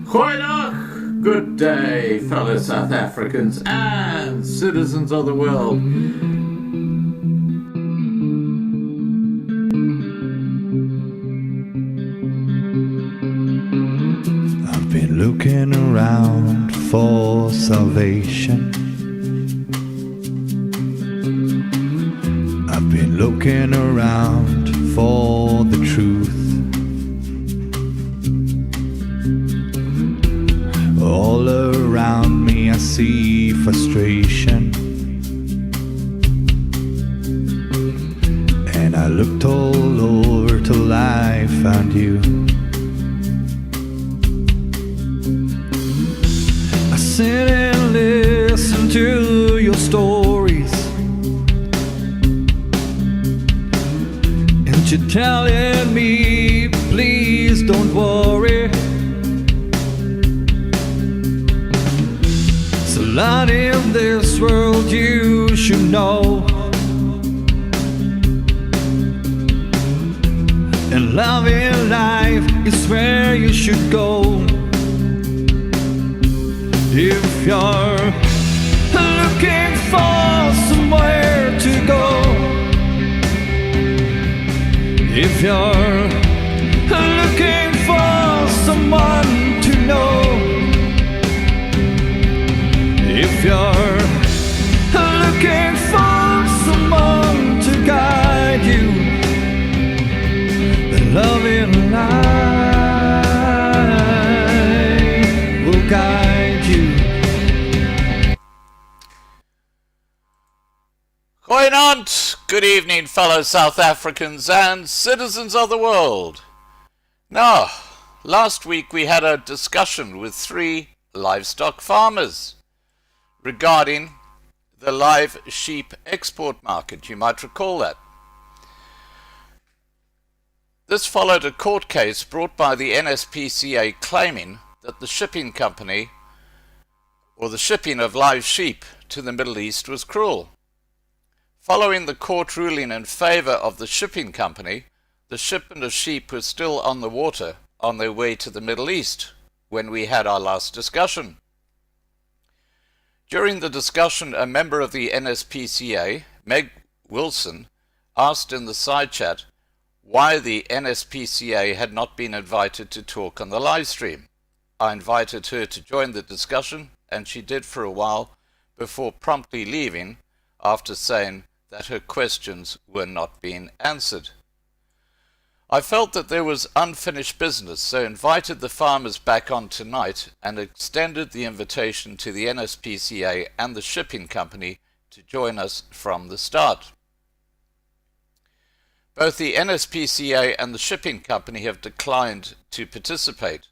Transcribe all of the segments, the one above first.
Goeiedag, good day, fellow South Africans and citizens of the world. I've been looking around for salvation. I've been looking around for the truth. All around me I see frustration, and I looked all over till I found you. I sit and listen to your stories, and you're telling me, please don't worry. There's a lot in this world you should know, and love in life is where you should go. If you're looking for somewhere to go, if you're looking for someone to know, if you're looking for someone to guide you, then love in life will guide you. Goeienaand, good evening, fellow South Africans and citizens of the world. Now, last week we had a discussion with 3 livestock farmers regarding the live sheep export market. You might recall that. This followed a court case brought by the NSPCA claiming that the shipping company, or the shipping of live sheep to the Middle East, was cruel. Following the court ruling in favor of the shipping company, the shipment of sheep was still on the water on their way to the Middle East when we had our last discussion. During the discussion, a member of the NSPCA, Meg Wilson, asked in the side chat why the NSPCA had not been invited to talk on the live stream. I invited her to join the discussion, and she did for a while before promptly leaving after saying that her questions were not being answered. I felt that there was unfinished business, so invited the farmers back on tonight and extended the invitation to the NSPCA and the shipping company to join us from the start. Both the NSPCA and the shipping company have declined to participate,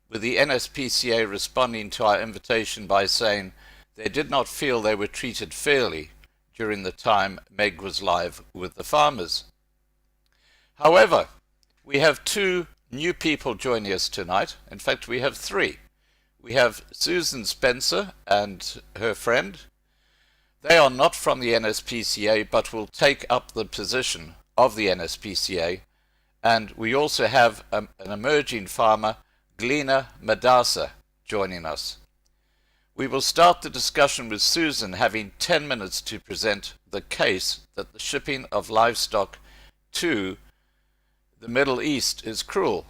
with the NSPCA responding to our invitation by saying they did not feel they were treated fairly during the time Meg was live with the farmers. However, we have 2 new people joining us tonight. In fact, we have 3. We have Susan Spencer and her friend. They are not from the NSPCA, but will take up the position of the NSPCA. And we also have an emerging farmer, Glena Madasa, joining us. We will start the discussion with Susan having 10 minutes to present the case that the shipping of livestock to the Middle East is cruel.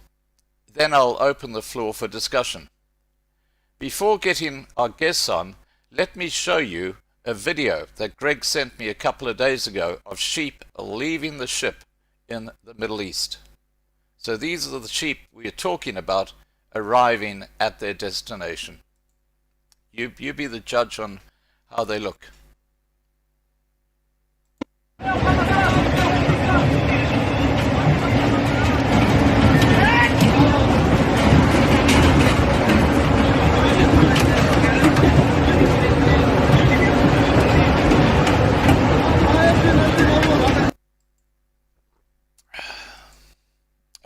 Then I'll open the floor for discussion. Before getting our guests on, let me show you a video that Greg sent me a couple of days ago of sheep leaving the ship in the Middle East. So these are the sheep we are talking about arriving at their destination. You be the judge on how they look.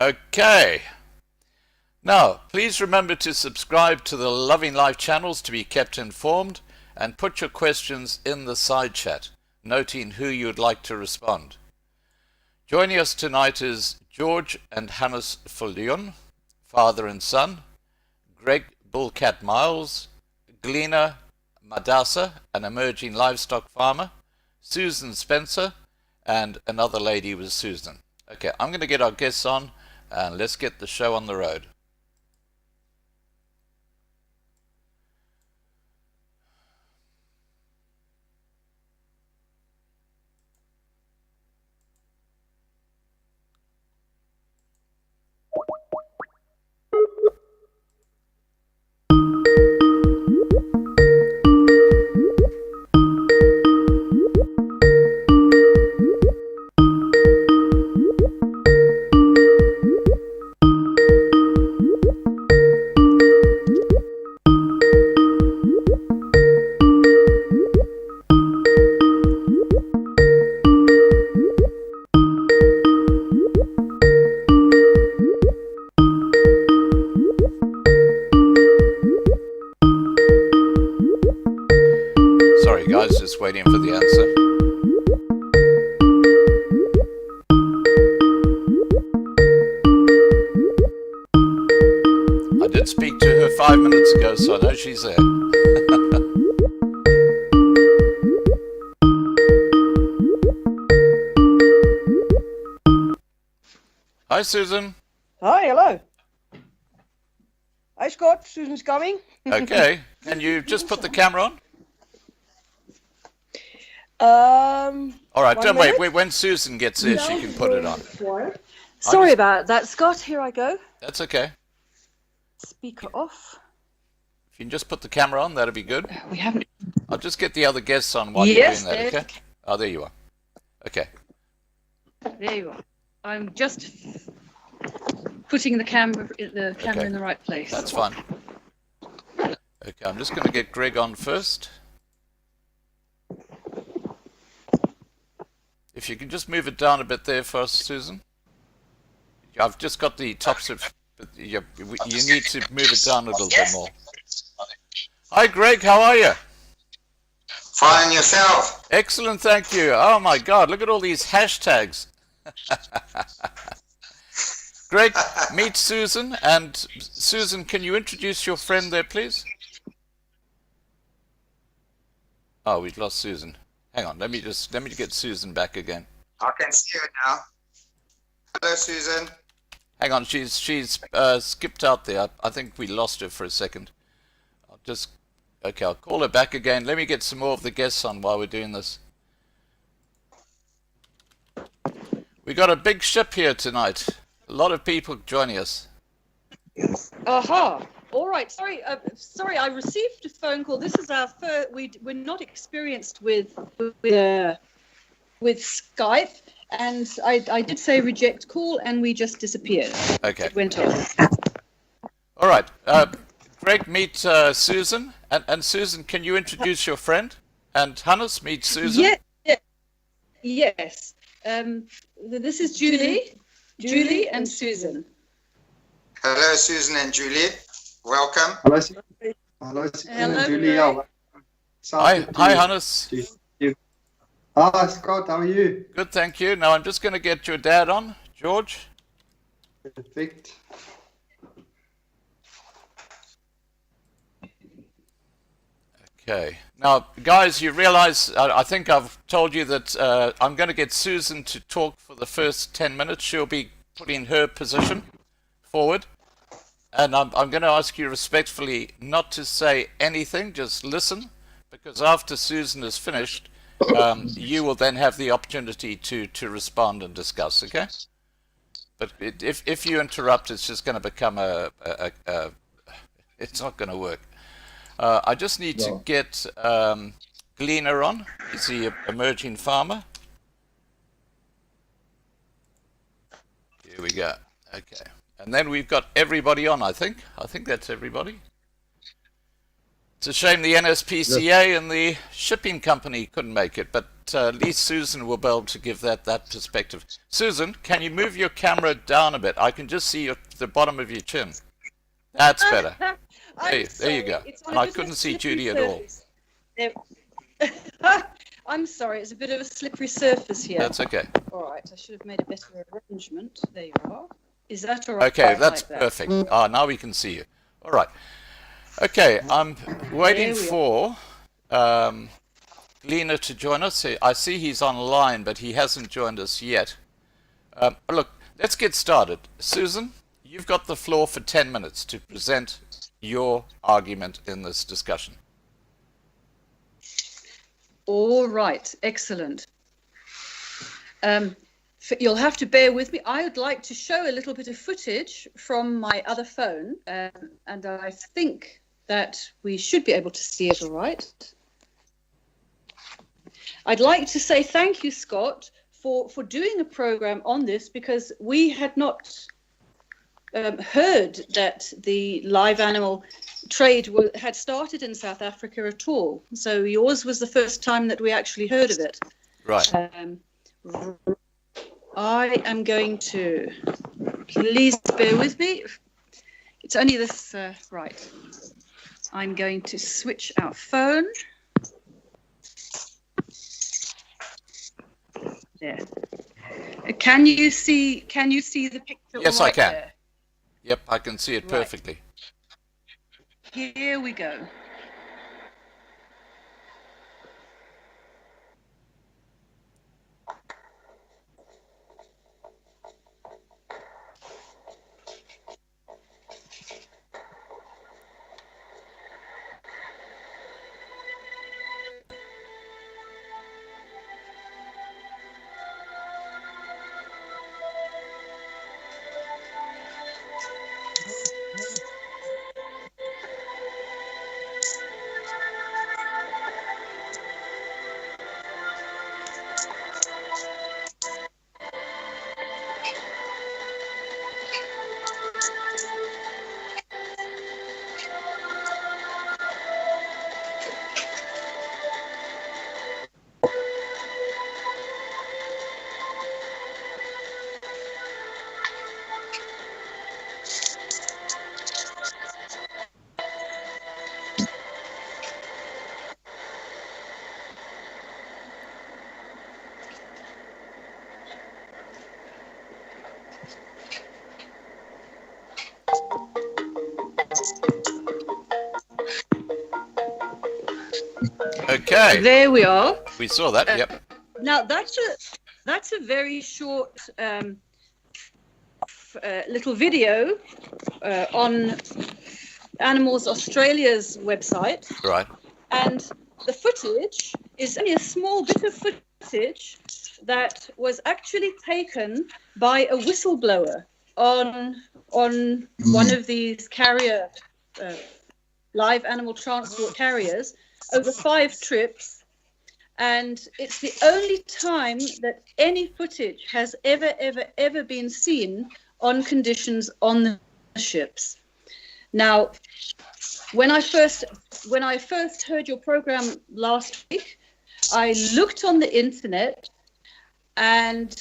Okay. Now, please remember to subscribe to the Loving Life channels to be kept informed, and put your questions in the side chat, noting who you'd like to respond. Joining us tonight is George and Hannes father and son, Greg Bullcat Miles, Gleaner Madassa, an emerging livestock farmer, Susan Spencer, and another lady was Susan. Okay, I'm going to get our guests on, and let's get the show on the road. Sorry guys, just waiting for the answer. I did speak to her 5 minutes ago, so I know she's there. Hi Susan. Hi, hello. Hi Scott, Susan's coming. Okay, can you just put the camera on? All right, don't wait. When Susan gets there, she can put it on. Sorry about that, Scott. Here I go. That's okay. Speaker off. If you can just put the camera on, that'll be good. We haven't. I'll just get the other guests on while Yes, you're doing that, okay? Oh, there you are. Okay. There you are. I'm just putting the camera in the right place. That's fine. Okay, I'm just going to get Greg on first. If you can just move it down a bit there for us, Susan. I've just got the tops of... You need to move it down a little bit more. Hi, Greg. How are you? Fine, yourself? Excellent, thank you. Oh, my God. Look at all these hashtags. Greg, meet Susan. And Susan, can you introduce your friend there, please? Oh, we've lost Susan. Hang on, let me get Susan back again. I can see her now. Hello, Susan. Hang on, she's skipped out there. I think we lost her for a second. I'll call her back again. Let me get some more of the guests on while we're doing this. We got a big ship here tonight. A lot of people joining us. Aha. All right. Sorry. I received a phone call. This is our first. We're not experienced with Skype, and I did say reject call, and we just disappeared. Okay. It went off. All right. Greg, meet Susan, and Susan, can you introduce your friend? And Hannes, meet Susan. Yes. This is Julie and Susan. Hello, Susan and Julie. Welcome. Hello, Hello, Julie. Hi, Hannes. Hi, Scott. How are you? Good, thank you. Now I'm just going to get your dad on, George. Perfect. Okay. Now, guys, you realize, I think I've told you that I'm going to get Susan to talk for the first 10 minutes. She'll be putting her position forward. And I'm going to ask you respectfully not to say anything, just listen, because after Susan is finished, you will then have the opportunity to respond and discuss, okay? But if you interrupt, it's just going to become it's not going to work. I just need to get Gleaner on. He's the emerging farmer. Here we go. Okay. And then we've got everybody on, I think. I think that's everybody. It's a shame the NSPCA and the shipping company couldn't make it, but at least Susan will be able to give that perspective. Susan, can you move your camera down a bit? I can just see the bottom of your chin. That's better. There you go. And I couldn't see Judy at all. I'm sorry, it's a bit of a slippery surface here. That's okay. All right, I should have made a better arrangement. There you are. Is that all right? Okay, that's like that? perfect. Now we can see you. All right. Okay, I'm waiting There we for Lena to join us. I see he's online, but he hasn't joined us yet. Look, let's get started. Susan, you've got the floor for 10 minutes to present your argument in this discussion. All right, excellent. You'll have to bear with me. I would like to show a little bit of footage from my other phone, and I think that we should be able to see it all right. I'd like to say thank you, Scott, for doing a program on this, because we had not heard that the live animal trade had started in South Africa at all. So yours was the first time that we actually heard of it. Right. I am going to, please bear with me. It's only this, right. I'm going to switch our phone. There. Can you see the picture? Yes, right I can. there? Yep, I can see it perfectly. Here we go. Okay. There we are. We saw that, yep. Now that's a very short little video on Animals Australia's website. Right. And the footage is only a small bit of footage that was actually taken by a whistleblower on one of these carrier live animal transport carriers over 5 trips, and it's the only time that any footage has ever been seen on conditions on the ships. Now, when I first heard your program last week, I looked on the internet and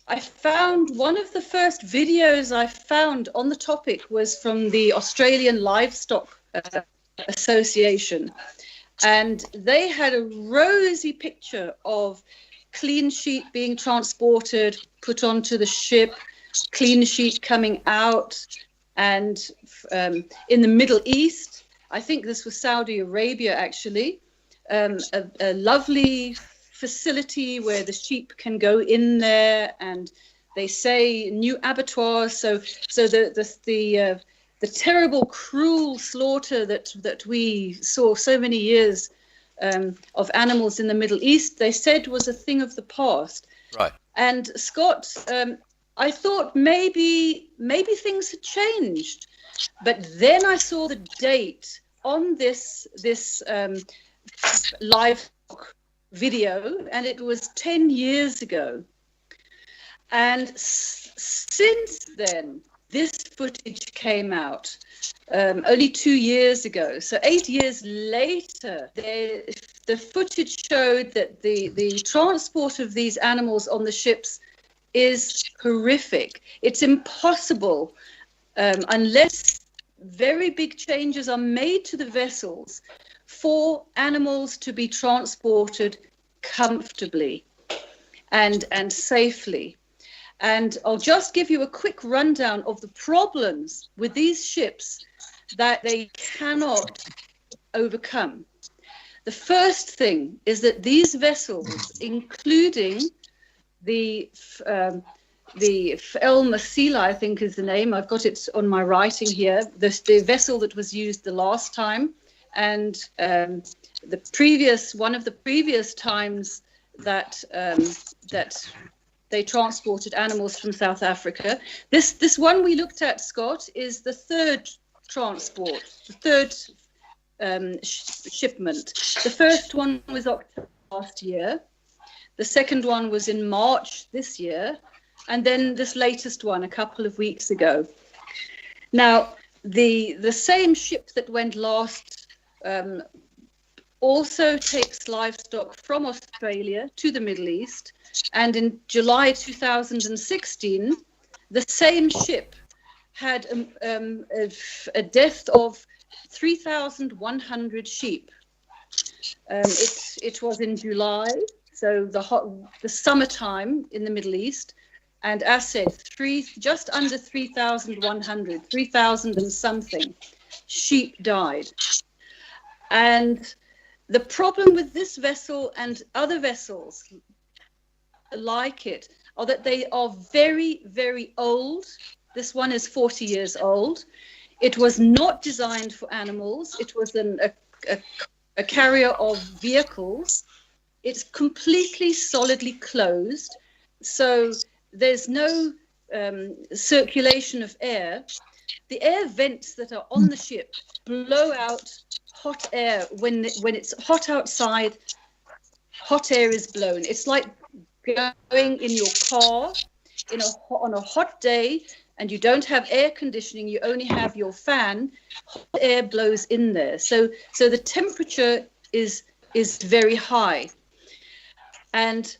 I found one of the first videos I found on the topic was from the Australian Livestock Association. And they had a rosy picture of clean sheep being transported, put onto the ship, clean sheep coming out. And in the Middle East, I think this was Saudi Arabia actually, a lovely facility where the sheep can go in there, and they say new abattoirs. So the terrible, cruel slaughter that we saw so many years of animals in the Middle East, they said was a thing of the past. Right. And Scott, I thought maybe things had changed, but then I saw the date on this live video, and it was 10 years ago. And since then, this footage came out only 2 years ago. So 8 years later, the footage showed that the transport of these animals on the ships is horrific. It's impossible unless very big changes are made to the vessels for animals to be transported comfortably and safely. And I'll just give you a quick rundown of the problems with these ships that they cannot overcome. The first thing is that these vessels, including the El Masila, I think is the name. I've got it on my writing here. The vessel that was used the last time, and one of the previous times that they transported animals from South Africa. This one we looked at, Scott, is the third transport, the third shipment. The first one was October last year. The second one was in March this year. And then this latest one a couple of weeks ago. Now, the same ship that went last also takes livestock from Australia to the Middle East. And in July 2016, the same ship had a death of 3,100 sheep. It was in July, so the summertime in the Middle East. And as said, just under 3,100, 3,000 and something sheep died. And the problem with this vessel and other vessels like it are that they are very, very old. This one is 40 years old. It was not designed for animals. It was a carrier of vehicles. It's completely solidly closed. So there's no circulation of air. The air vents that are on the ship blow out hot air. When it's hot outside, hot air is blown. It's like going in your car on a hot day and you don't have air conditioning, you only have your fan, hot air blows in there. So the temperature is very high. And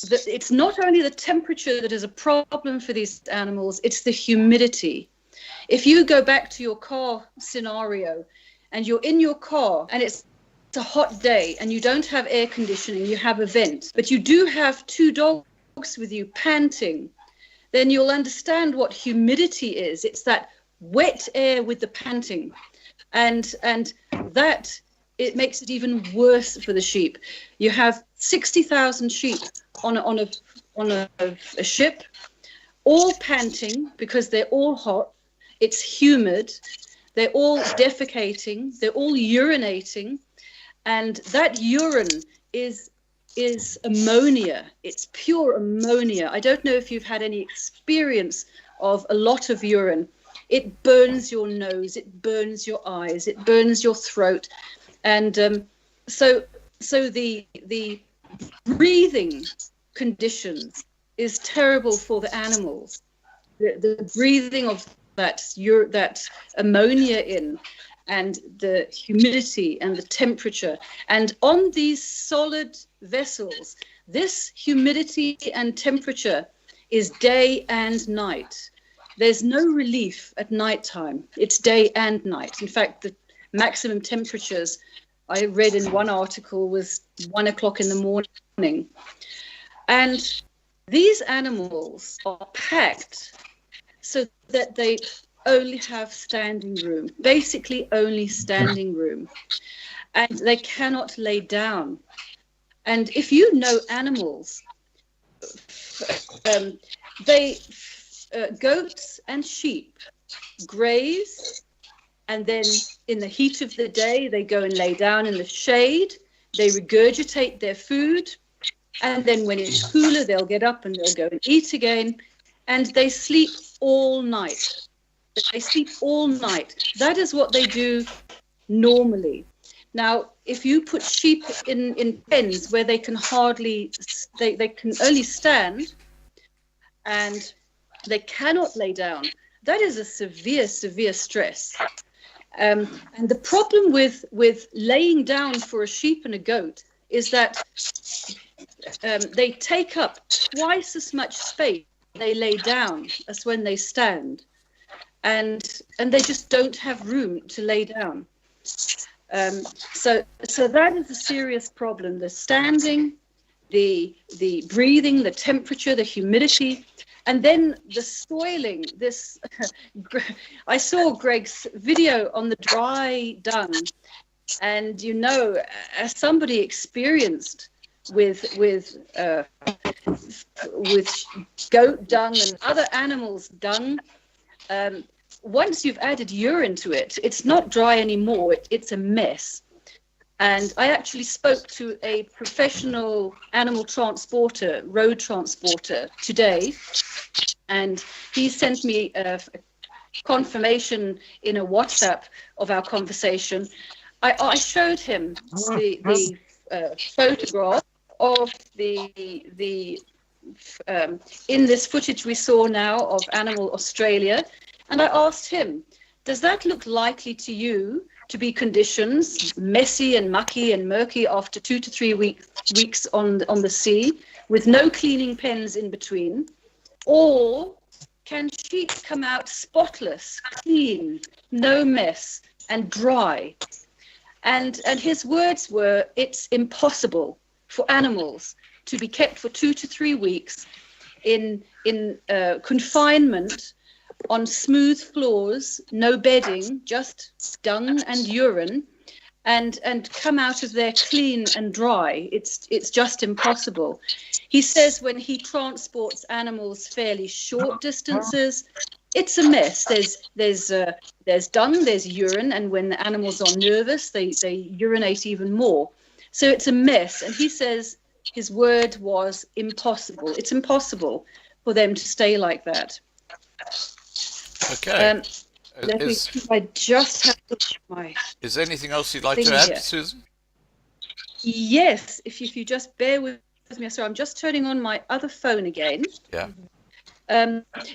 it's not only the temperature that is a problem for these animals, it's the humidity. If you go back to your car scenario and you're in your car and it's a hot day and you don't have air conditioning, you have a vent, but you do have two dogs with you panting, then you'll understand what humidity is. It's that wet air with the panting. And that, it makes it even worse for the sheep. You have 60,000 sheep on a ship, all panting because they're all hot. It's humid. They're all defecating. They're all urinating, and that urine is ammonia. It's pure ammonia. I don't know if you've had any experience of a lot of urine. It burns your nose. It burns your eyes. It burns your throat. And so the breathing conditions is terrible for the animals. The breathing of that ammonia in, and the humidity and the temperature. And on these solid vessels, this humidity and temperature is day and night. There's no relief at nighttime. It's day and night. In fact, the maximum temperatures I read in one article was 1 o'clock in the morning. And these animals are packed so that they only have standing room, basically only standing room. And they cannot lay down. And if you know animals, goats and sheep graze, and then in the heat of the day, they go and lay down in the shade, they regurgitate their food, and then when it's cooler, they'll get up and they'll go and eat again, and they sleep all night. They sleep all night. That is what they do normally. Now, if you put sheep in pens where they can they can only stand and they cannot lay down, that is a severe, severe stress. And the problem with laying down for a sheep and a goat is that they take up twice as much space when they lay down as when they stand. And they just don't have room to lay down. So that is a serious problem. The standing the breathing, the temperature, the humidity, and then the soiling. This I saw Greg's video on the dry dung, and as somebody experienced with goat dung and other animals' dung, once you've added urine to it, it's not dry anymore. It's a mess. And I actually spoke to a professional animal transporter, road transporter, today, and he sent me a confirmation in a WhatsApp of our conversation. I showed him the photograph of the in this footage we saw now of Animal Australia, and I asked him, does that look likely to you to be conditions, messy and mucky and murky after 2 to 3 weeks on the sea, with no cleaning pens in between? Or can sheep come out spotless, clean, no mess, and dry? And his words were, it's impossible for animals to be kept for 2 to 3 weeks in confinement on smooth floors, no bedding, just dung and urine, and come out of there clean and dry. It's just impossible. He says when he transports animals fairly short distances, it's a mess. There's dung, there's urine, and when the animals are nervous, they urinate even more. So it's a mess. And he says his word was impossible. It's impossible for them to stay like that. Okay. I just have my. Is there anything else you'd like to add, here. Susan? Yes, if you just bear with me. Sorry, I'm just turning on my other phone again. Yeah.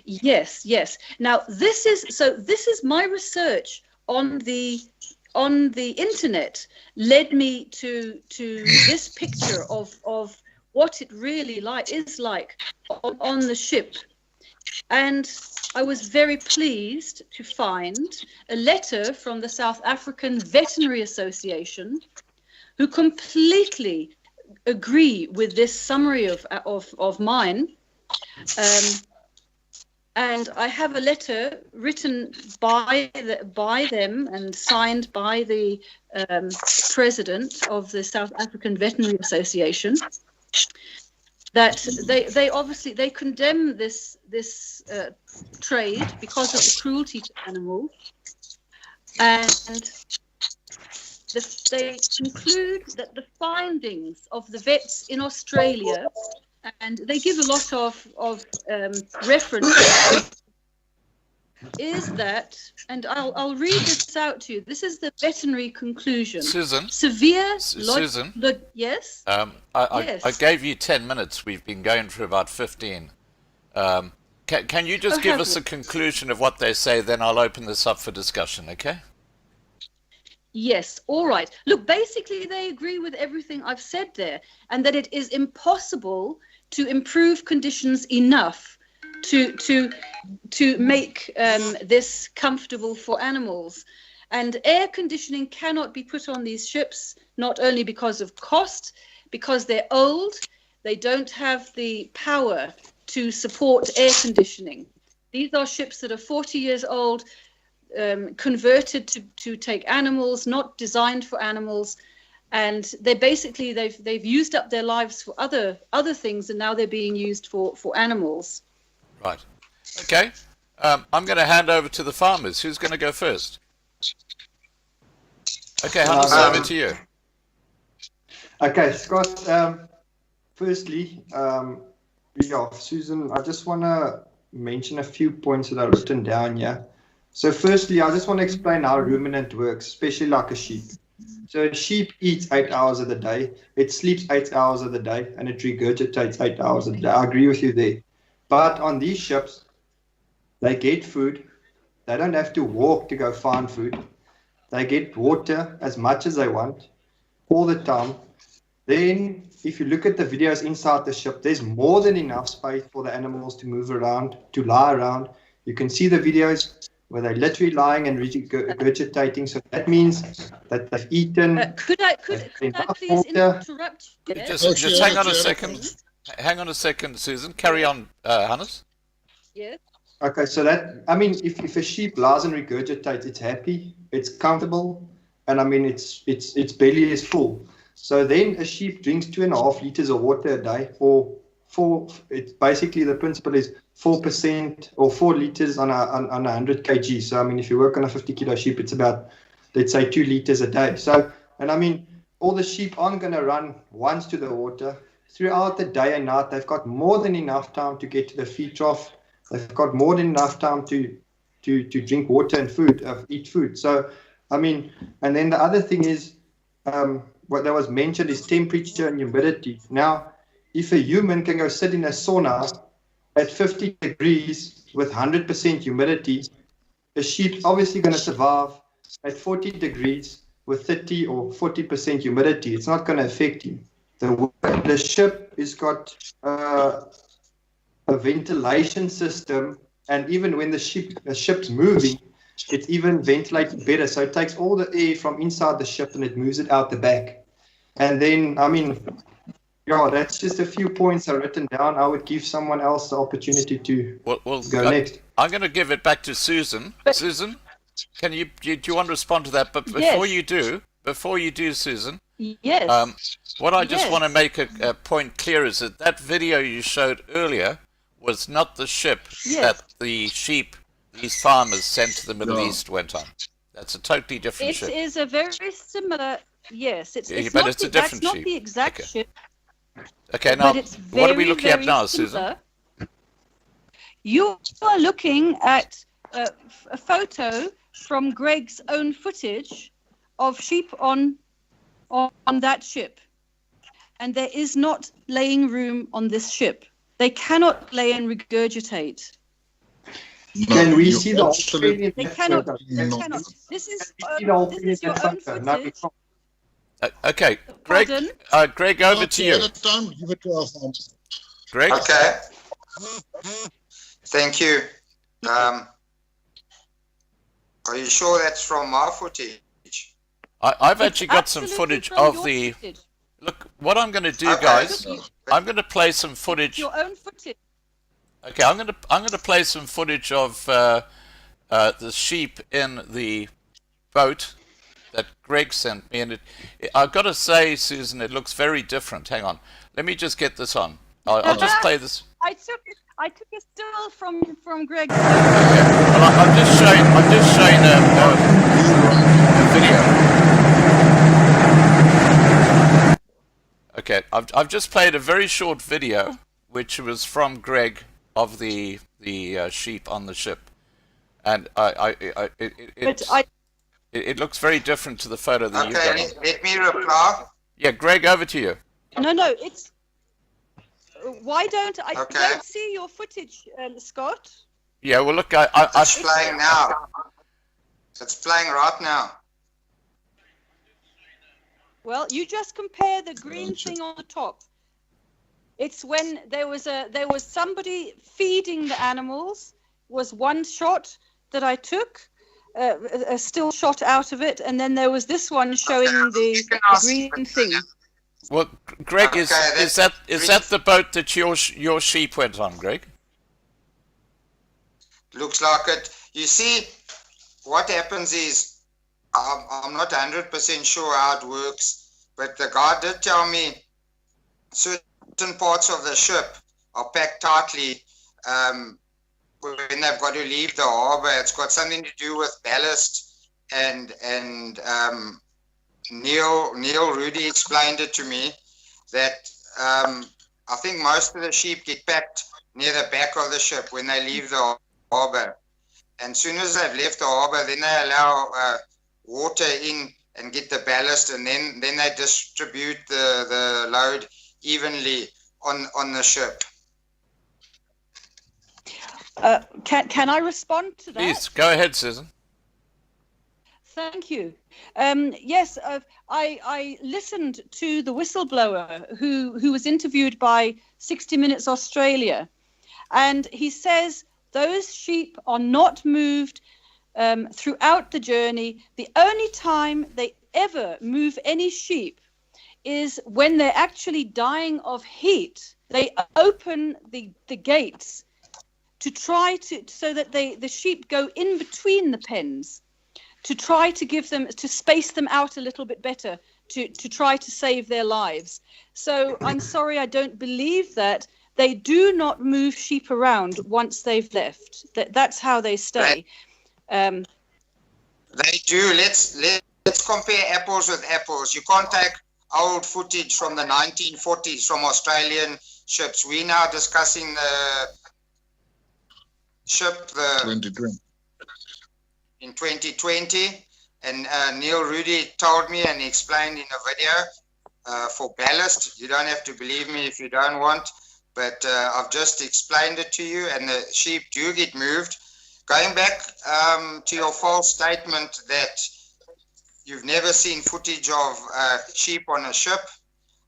Yes. Now this is my research on the internet led me to this picture of what it really is like on the ship. And I was very pleased to find a letter from the South African Veterinary Association, who completely agree with this summary of mine. And I have a letter written by them and signed by the president of the South African Veterinary Association, that they obviously condemn this trade because of the cruelty to animals, and they conclude that the findings of the vets in Australia, and they give a lot of reference, is that, and I'll read this out to you. This is the veterinary conclusion. Susan? Severe... Susan? Yes? Yes. I gave you 10 minutes. We've been going for about 15. Can you just give us a conclusion of what they say, then I'll open this up for discussion, okay? Yes, all right. Look, basically they agree with everything I've said there, and that it is impossible to improve conditions enough to make this comfortable for animals. And air conditioning cannot be put on these ships, not only because of cost, because they're old, they don't have the power to support air conditioning. These are ships that are 40 years old, converted to take animals, not designed for animals, and they've used up their lives for other things, and now they're being used for animals. Right. Okay. I'm going to hand over to the farmers. Who's going to go first? Okay, Hannes, over to you. Okay, Scott. Firstly, Susan, I just want to mention a few points that I've written down here. So firstly, I just want to explain how ruminant works, especially like a sheep. So a sheep eats 8 hours of the day, it sleeps 8 hours of the day, and it regurgitates 8 hours of the day. I agree with you there. But on these ships, they get food. They don't have to walk to go find food. They get water as much as they want, all the time. Then, if you look at the videos inside the ship, there's more than enough space for the animals to move around, to lie around. You can see the videos. where they're literally lying and regurgitating. So that means that they've eaten. Could I please interrupt you? Just hang on a second. Hang on a second, Susan. Carry on, Hannes. Yes. Okay, so that, I mean, if a sheep lies and regurgitates, it's happy, it's comfortable, and I mean, its belly is full. So then a sheep drinks 2.5 liters of water a day, or it's basically the principle is 4% or 4 liters on a 100 kg. So I mean, if you work on a 50 kilo sheep, it's about, let's say, 2 liters a day. So, and I mean, all the sheep aren't going to run once to the water. Throughout the day and night, they've got more than enough time to get to the feed trough. They've got more than enough time to drink water and food, eat food. So, I mean, and then the other thing is, what that was mentioned is temperature and humidity. Now, if a human can go sit in a sauna at 50 degrees with 100% humidity, a sheep's obviously going to survive at 40 degrees with 30 or 40% humidity. It's not going to affect him. The ship has got a ventilation system, and even when the ship's moving, it's even ventilated better. So it takes all the air from inside the ship and it moves it out the back. And then, I mean, yeah, that's just a few points I've written down. I would give someone else the opportunity to go next. I'm going to give it back to Susan. Susan, do you want to respond to that? But before you do, Susan. Yes. What I just want to make a point clear is that video you showed earlier was not the ship that the sheep these farmers sent to the Middle East went on. That's a totally different ship. It is a very similar. Yes, it's but not it's a the, different that's sheep. not the exact ship. Okay, now But it's what are we very, looking at very now, similar. Susan? You are looking at a photo from Greg's own footage of sheep on that ship, and there is not laying room on this ship. They cannot lay and regurgitate. Can we see the Australian? They cannot. They cannot. This is your own footage. Okay, Greg. Pardon? Greg, over to you. Greg. Okay. Thank you. Are you sure that's from my footage? I've actually got some Absolutely footage from of your the. footage. Look, what I'm going to do, Okay. guys. I'm going to play some footage. Your own footage. Okay, I'm going to play some footage of the sheep in the boat that Greg sent me, and I've got to say, Susan, it looks very different. Hang on, let me just get this on. I'll just play this. I took a still from Greg. Okay. Well, I'm just showing a video. Okay, I've just played a very short video, which was from Greg of the sheep on the ship, and it looks very different to the photo that you've got. Okay, let me reply. Yeah, Greg, over to you. No, it's. Why don't I Okay. don't see your footage, Scott? Yeah, well, look, It's playing now. It's playing right now. Well, you just compare the green thing on the top. It's when there was somebody feeding the animals. Was one shot that I took, a still shot out of it, and then there was this one showing the green thing. well, Greg, is Okay, that the boat that your sheep went on, Greg? Looks like it. You see, what happens is, I'm not 100% sure how it works, but the guy did tell me certain parts of the ship are packed tightly when they've got to leave the harbor. It's got something to do with ballast, and Neil Rudy explained it to me that I think most of the sheep get packed near the back of the ship when they leave the harbor, and soon as they've left the harbor, then they allow water in and get the ballast, and then they distribute the load evenly on the ship. Can I respond to that? Please, go ahead, Susan. Thank you. Yes, I listened to the whistleblower who was interviewed by 60 Minutes Australia, and he says those sheep are not moved throughout the journey. The only time they ever move any sheep is when they're actually dying of heat. They open the gates to try to, so that the sheep go in between the pens, to try to give them, to space them out a little bit better, to try to save their lives. So I'm sorry, I don't believe that. They do not move sheep around once they've left. That's how they stay. They do. Let's compare apples with apples. You can't take old footage from the 1940s from Australian ships. We're now discussing the ship 2020. In 2020, and Neil Rudy told me, and he explained in a video, for ballast. You don't have to believe me if you don't want, but I've just explained it to you, and the sheep do get moved. Going back to your false statement that you've never seen footage of sheep on a ship,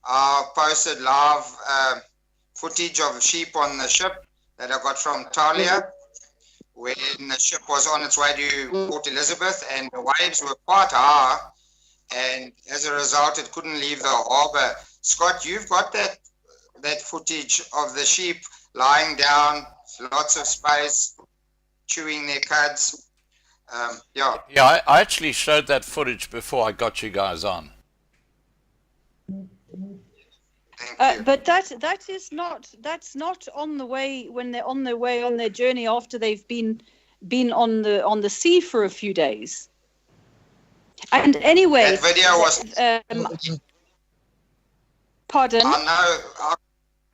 I posted live footage of sheep on the ship that I got from Talia when the ship was on its way to Port Elizabeth, and the waves were quite high, and as a result it couldn't leave the harbour. Scott, you've got that footage of the sheep lying down, lots of space, chewing their cuds. Yeah, I actually showed that footage before I got you guys on. But that's not on the way when they're on their way on their journey after they've been on the sea for a few days. And anyway, that video was. Pardon? I know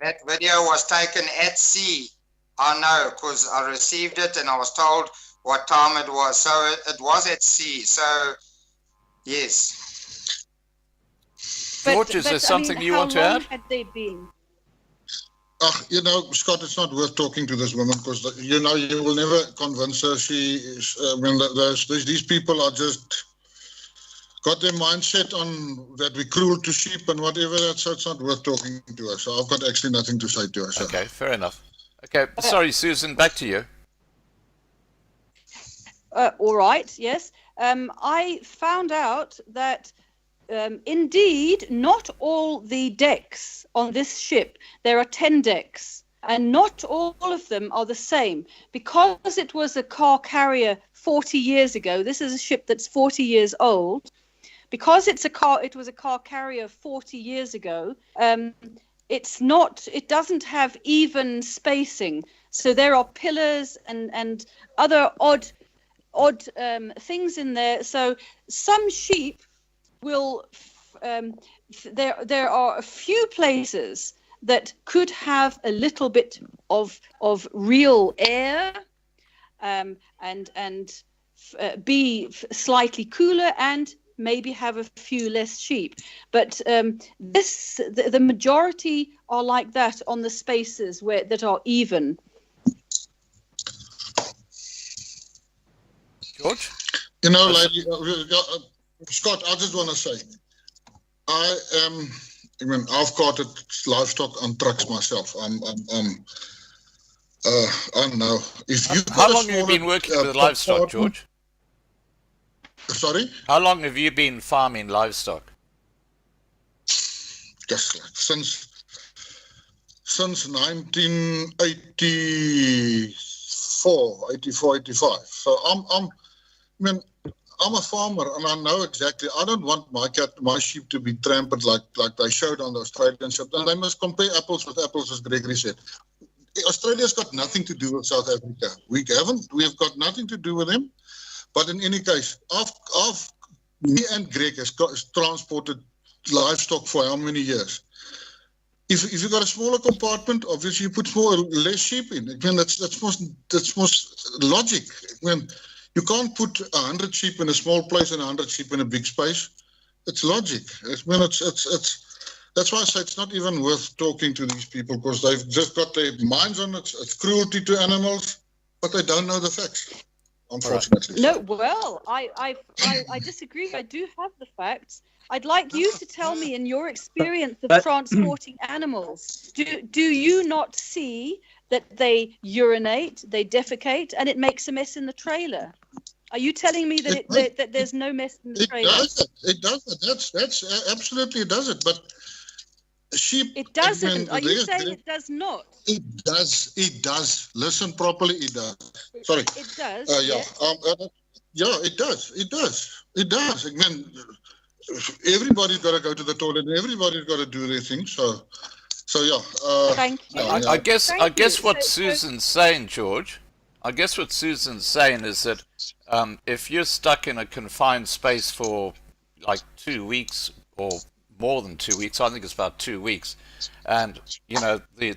that video was taken at sea. I know because I received it and I was told what time it was. So it was at sea. So yes. George, is there something you want to add? How long had they been? Scott, it's not worth talking to this woman because, you will never convince her. These people are just got their mindset on that we're cruel to sheep and whatever, so it's not worth talking to her. So I've got actually nothing to say to her. So. Okay, fair enough. Okay, sorry, Susan, back to you. All right, yes. I found out that indeed, not all the decks on this ship, there are 10 decks, and not all of them are the same. Because it was a car carrier 40 years ago, this is a ship that's 40 years old, because it was a car carrier 40 years ago, it doesn't have even spacing. So there are pillars and other odd things in there. So some sheep will there are a few places that could have a little bit of real air and be slightly cooler and maybe have a few less sheep, but the majority are like that on the spaces that are even. George? Lady, Scott, I just want to say, I've carted livestock on trucks myself. I don't know. How long have you been working with livestock, George? Sorry? How long have you been farming livestock? Just like since 1984, 85. So I'm a farmer and I know exactly. I don't want my sheep to be trampled like they showed on the Australian ship. And they must compare apples with apples, as Gregory said. Australia's got nothing to do with South Africa. We have got nothing to do with them. But in any case, me and Greg has transported livestock for how many years? If you've got a smaller compartment, obviously you put less sheep in. That's most logic. You can't put 100 sheep in a small place and 100 sheep in a big space. It's logic. That's why I say it's not even worth talking to these people because they've just got their minds on it. It's cruelty to animals, but they don't know the facts, unfortunately. No, well, I disagree. I do have the facts. I'd like you to tell me, in your experience of transporting animals, do you not see that they urinate, they defecate, and it makes a mess in the trailer? Are you telling me that, that there's no mess in the It trailer? does it. It does it. That's absolutely does it. But sheep. It doesn't. Are you there's- saying it does not? It does. It does. Listen properly. It does. Sorry. It does. Yeah. yes. Yeah. It does. It does. It does. I mean, everybody's got to go to the toilet. And everybody's got to do their thing. So yeah. Thank you. I guess Thank you. what So- Susan's saying, George, I guess what Susan's saying is that if you're stuck in a confined space for like 2 weeks or more than 2 weeks, I think it's about 2 weeks, and you know the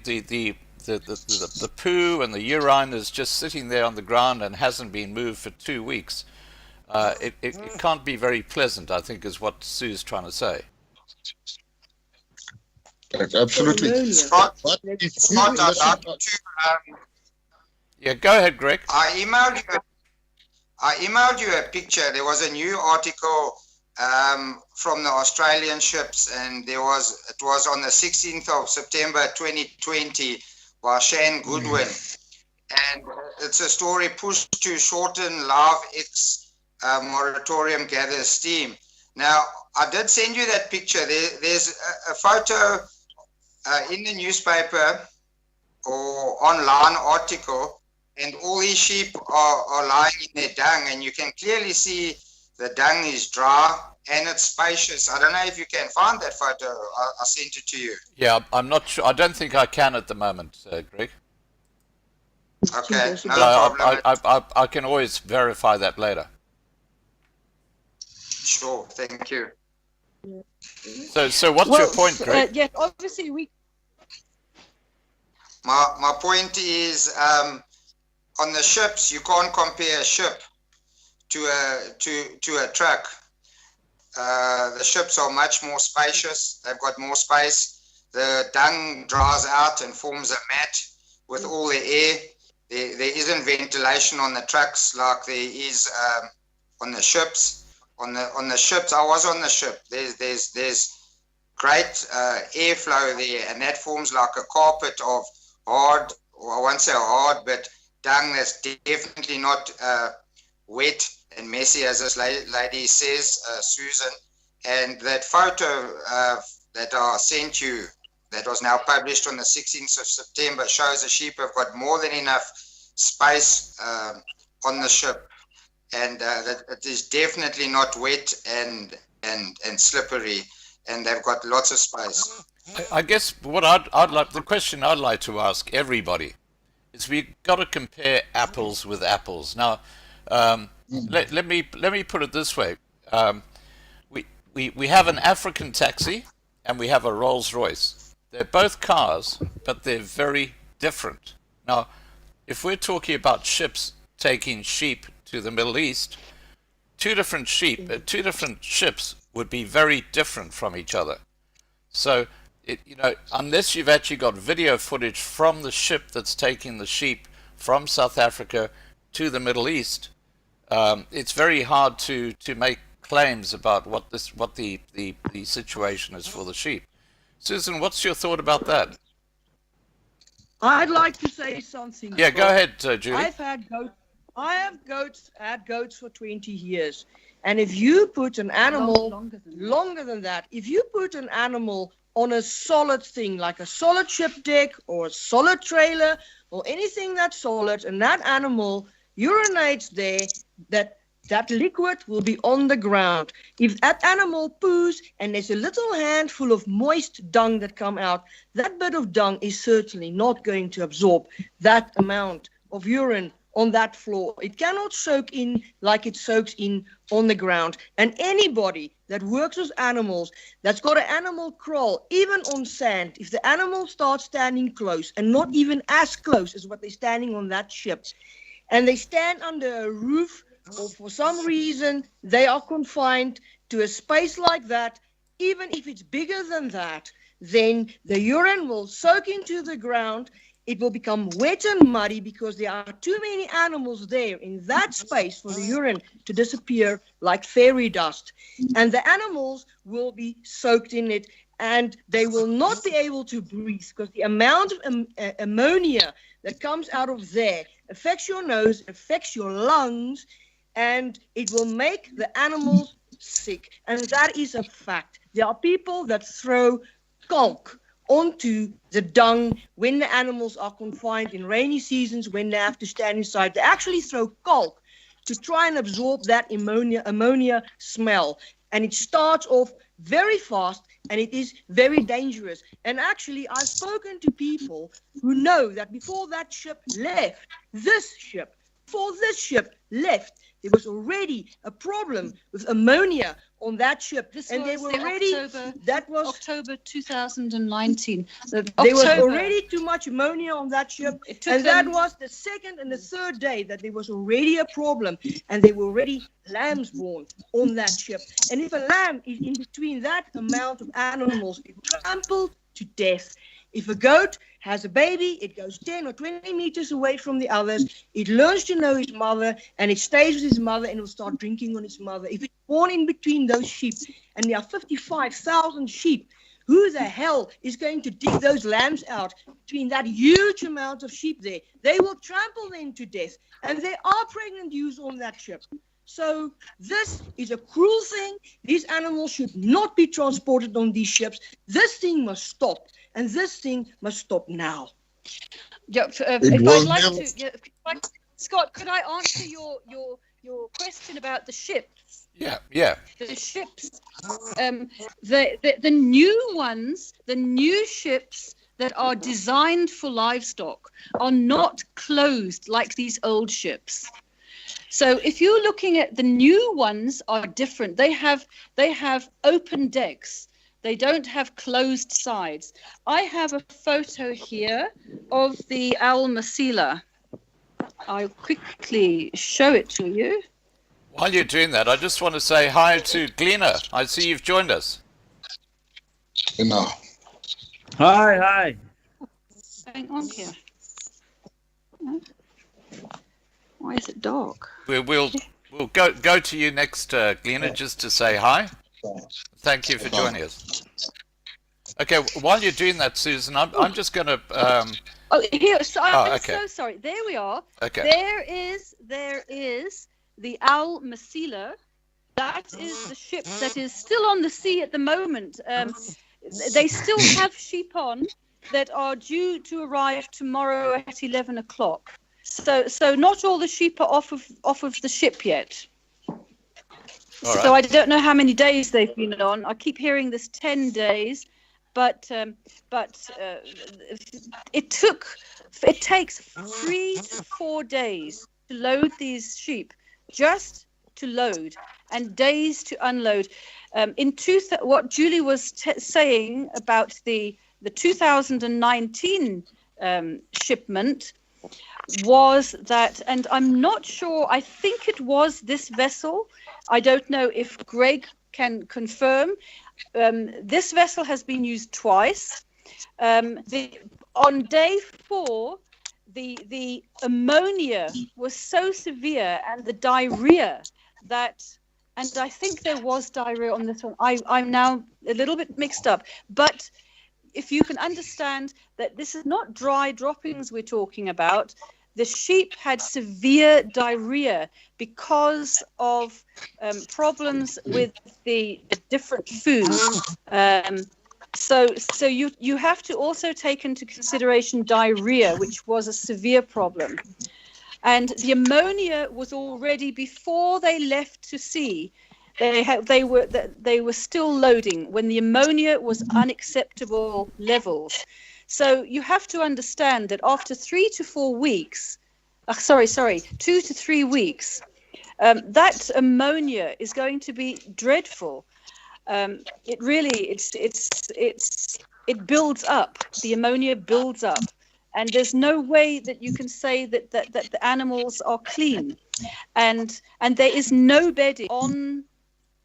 poo and the urine is just sitting there on the ground and hasn't been moved for 2 weeks, it can't be very pleasant, I think, is what Sue's trying to say. Absolutely. Ammonia. Scott, But if you Scott, I'd listen, like to, Yeah, go ahead, Greg. I emailed you a picture. There was a new article from the Australian ships, and it was on the 16th of September 2020 by Shane Goodwin. And it's a story pushed to shorten Live X moratorium gathers steam. Now, I did send you that picture. There's a photo in the newspaper or online article, and all these sheep are lying in their dung, and you can clearly see the dung is dry and it's spacious. I don't know if you can find that photo. I sent it to you. Yeah, I'm not sure. I don't think I can at the moment, Greg. Okay, no But problem. I can always verify that later. Sure, thank you. So what's your point, Greg? Yes, obviously we. My point is, on the ships, you can't compare a ship to a truck. The ships are much more spacious. They've got more space. The dung dries out and forms a mat with all the air. There isn't ventilation on the trucks like there is on the ships. On the ships, I was on the ship. There's great airflow there, and that forms like a carpet of hard, or I won't say hard, but dung that's definitely not wet and messy, as this lady says, Susan. And that photo that I sent you, that was now published on the 16th of September, shows the sheep have got more than enough space on the ship, and that it is definitely not wet and slippery, and they've got lots of space. I guess what I'd like, the question I'd like to ask everybody is, we've got to compare apples with apples. Now, let me put it this way: we have an African taxi and we have a Rolls Royce. They're both cars, but they're very different. Now, if we're talking about ships taking sheep to the Middle East, two different ships would be very different from each other. So, unless you've actually got video footage from the ship that's taking the sheep from South Africa to the Middle East, it's very hard to make claims about what the situation is for the sheep. Susan, what's your thought about that? I'd like to say something. Yeah, go ahead, Julie. I have had goats for 20 years. And if you put an animal longer than that, if you put an animal on a solid thing, like a solid ship deck or a solid trailer or anything that's solid, and that animal urinates there, that liquid will be on the ground. If that animal poos and there's a little handful of moist dung that come out, that bit of dung is certainly not going to absorb that amount of urine on that floor. It cannot soak in like it soaks in on the ground. And anybody that works with animals, that's got an animal crawl, even on sand, if the animal starts standing close, and not even as close as what they're standing on that ship, and they stand under a roof, or for some reason they are confined to a space like that, even if it's bigger than that, then the urine will soak into the ground. It will become wet and muddy because there are too many animals there in that space for the urine to disappear like fairy dust. And the animals will be soaked in it, and they will not be able to breathe because the amount of ammonia that comes out of there affects your nose, affects your lungs, and it will make the animals sick. And that is a fact. There are people that throw kalk onto the dung when the animals are confined in rainy seasons, when they have to stand inside. They actually throw kalk to try and absorb that ammonia smell. And it starts off very fast, and it is very dangerous. And actually, I've spoken to people who know that before that ship left, before this ship left, there was already a problem with ammonia on that ship. This and was they were the already, October, that was October 2019. There was already too much ammonia on that ship, and that was the second and the third day that there was already a problem, and there were already lambs born on that ship. And if a lamb is in between that amount of animals, it will trample to death. If a goat has a baby, it goes 10 or 20 meters away from the others. It learns to know its mother, and it stays with its mother, and it will start drinking on its mother. If it's born in between those sheep, and there are 55,000 sheep, who the hell is going to dig those lambs out between that huge amount of sheep there? They will trample them to death, and there are pregnant ewes on that ship. So this is a cruel thing. These animals should not be transported on these ships. This thing must stop, and this thing must stop now. Yeah, if I'd like to, Scott, could I answer your question about the ships? Yeah. The ships, the new ones, the new ships that are designed for livestock are not closed like these old ships. So if you're looking at the new ones are different. They have open decks. They don't have closed sides. I have a photo here of the Almacila. I'll quickly show it to you. While you're doing that, I just want to say hi to Gleaner. I see you've joined us. No. Hi. Hang on here. Why is it dark? We'll go to you next, Gleaner, just to say hi. Thank you for joining us. Okay, while you're doing that, Susan, I'm just going to. Here. So I'm okay. so sorry. There we are. Okay. There is the Almacila. That is the ship that is still on the sea at the moment. They still have sheep on that are due to arrive tomorrow at 11 o'clock. So not all the sheep are off of the ship yet. All right. So I don't know how many days they've been on. I keep hearing this 10 days, but it takes 3 to 4 days to load these sheep, just to load, and days to unload. What Julie was saying about the 2019 shipment was that, and I'm not sure, I think it was this vessel. I don't know if Greg can confirm. This vessel has been used twice. On day 4, the ammonia was so severe and the diarrhea that, and I think there was diarrhea on this one. I'm now a little bit mixed up, but if you can understand that this is not dry droppings we're talking about, the sheep had severe diarrhea because of problems with the different foods. So you have to also take into consideration diarrhea, which was a severe problem. And the ammonia was already, before they left to sea, they were still loading when the ammonia was unacceptable levels. So you have to understand that after 3 to 4 weeks, 2 to 3 weeks, that ammonia is going to be dreadful. It really, it builds up. The ammonia builds up, and there's no way that you can say that the animals are clean, and there is no bedding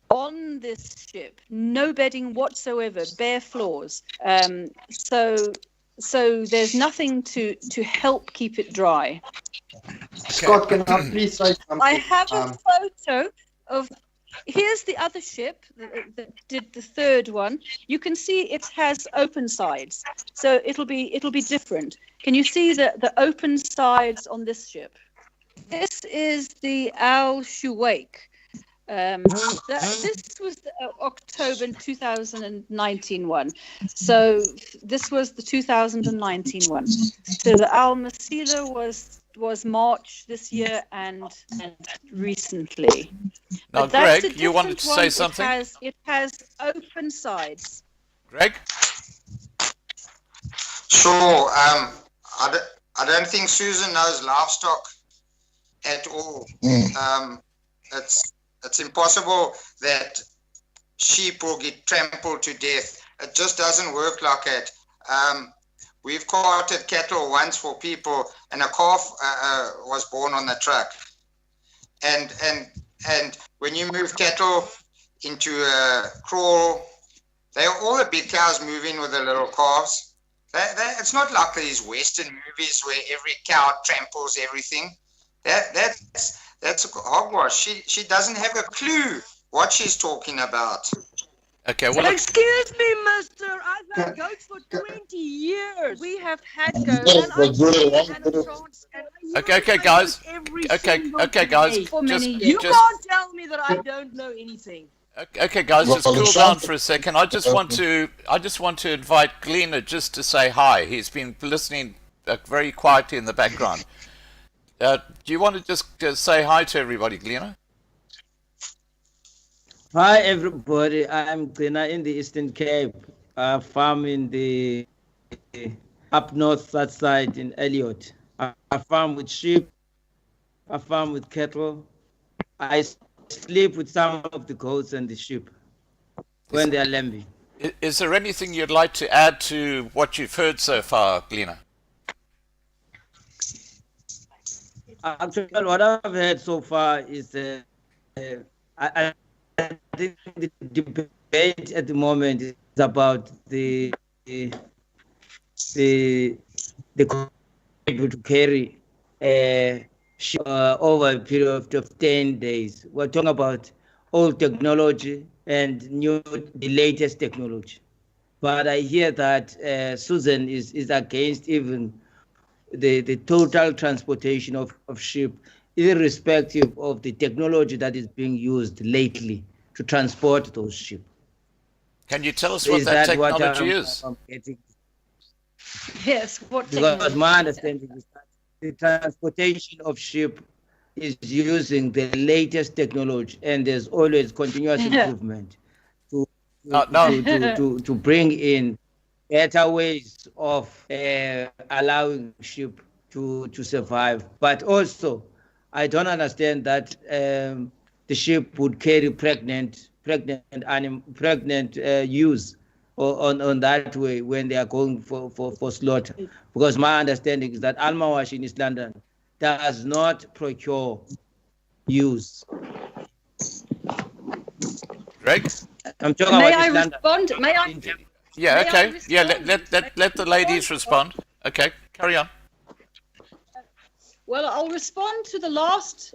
on this ship, no bedding whatsoever, bare floors. So there's nothing to help keep it dry. Scott, can I please say something? I have a photo of. Here's the other ship that did the third one. You can see it has open sides, so it'll be different. Can you see the open sides on this ship? This is the Al Shuwaik. This was the October 2019 one. So this was the 2019 one. So the Al Masila was March this year and recently. Now, But that's Greg, a you wanted different to say one. something? It has open sides. Greg? Sure. I don't think Susan knows livestock at all. It's impossible that sheep will get trampled to death. It just doesn't work like that. We've carted cattle once for people, and a calf was born on the truck. And when you move cattle into a crawl, all the big cows move in with the little calves. It's not like these Western movies where every cow tramples everything. That's hogwash. She doesn't have a clue what she's talking about. Okay, well, Excuse me, mister. I've had goats for 20 years. We have had goats. Yes, but you're And wrong. a chance, and I use Okay, my guys. goats every Okay, single guys. day. For many Just, years. You just, can't tell me that I don't know anything. okay, guys, just Well, cool some- down for a second. I just want to invite Gleena just to say hi. He's been listening very quietly in the background. Do you want to just say hi to everybody, Gleena? Hi everybody, I'm Gleena in the Eastern Cape. I farm in the up north that side in Elliot. I farm with sheep, I farm with cattle. I sleep with some of the goats and the sheep when they are lambing. Is there anything you'd like to add to what you've heard so far, Gleena? Actually, what I've heard so far is I think the debate at the moment is about the able to carry over a period of 10 days. We're talking about old technology and the latest technology. But I hear that Susan is against even the total transportation of sheep, irrespective of the technology that is being used lately to transport those sheep. Can you tell us what that technology is? I'm getting? Yes, what Because technology? my understanding is that the transportation of sheep is using the latest technology, and there's always continuous improvement to bring in better ways of allowing sheep to survive. But also, I don't understand that the sheep would carry pregnant ewes on that way when they are going for slaughter. Because my understanding is that Almawash in East London does not procure ewes. Greg? I'm talking May about I East London. respond? May I? Yeah, May I okay. Yeah, respond? let the ladies respond. Okay, carry on. Well, I'll respond to the last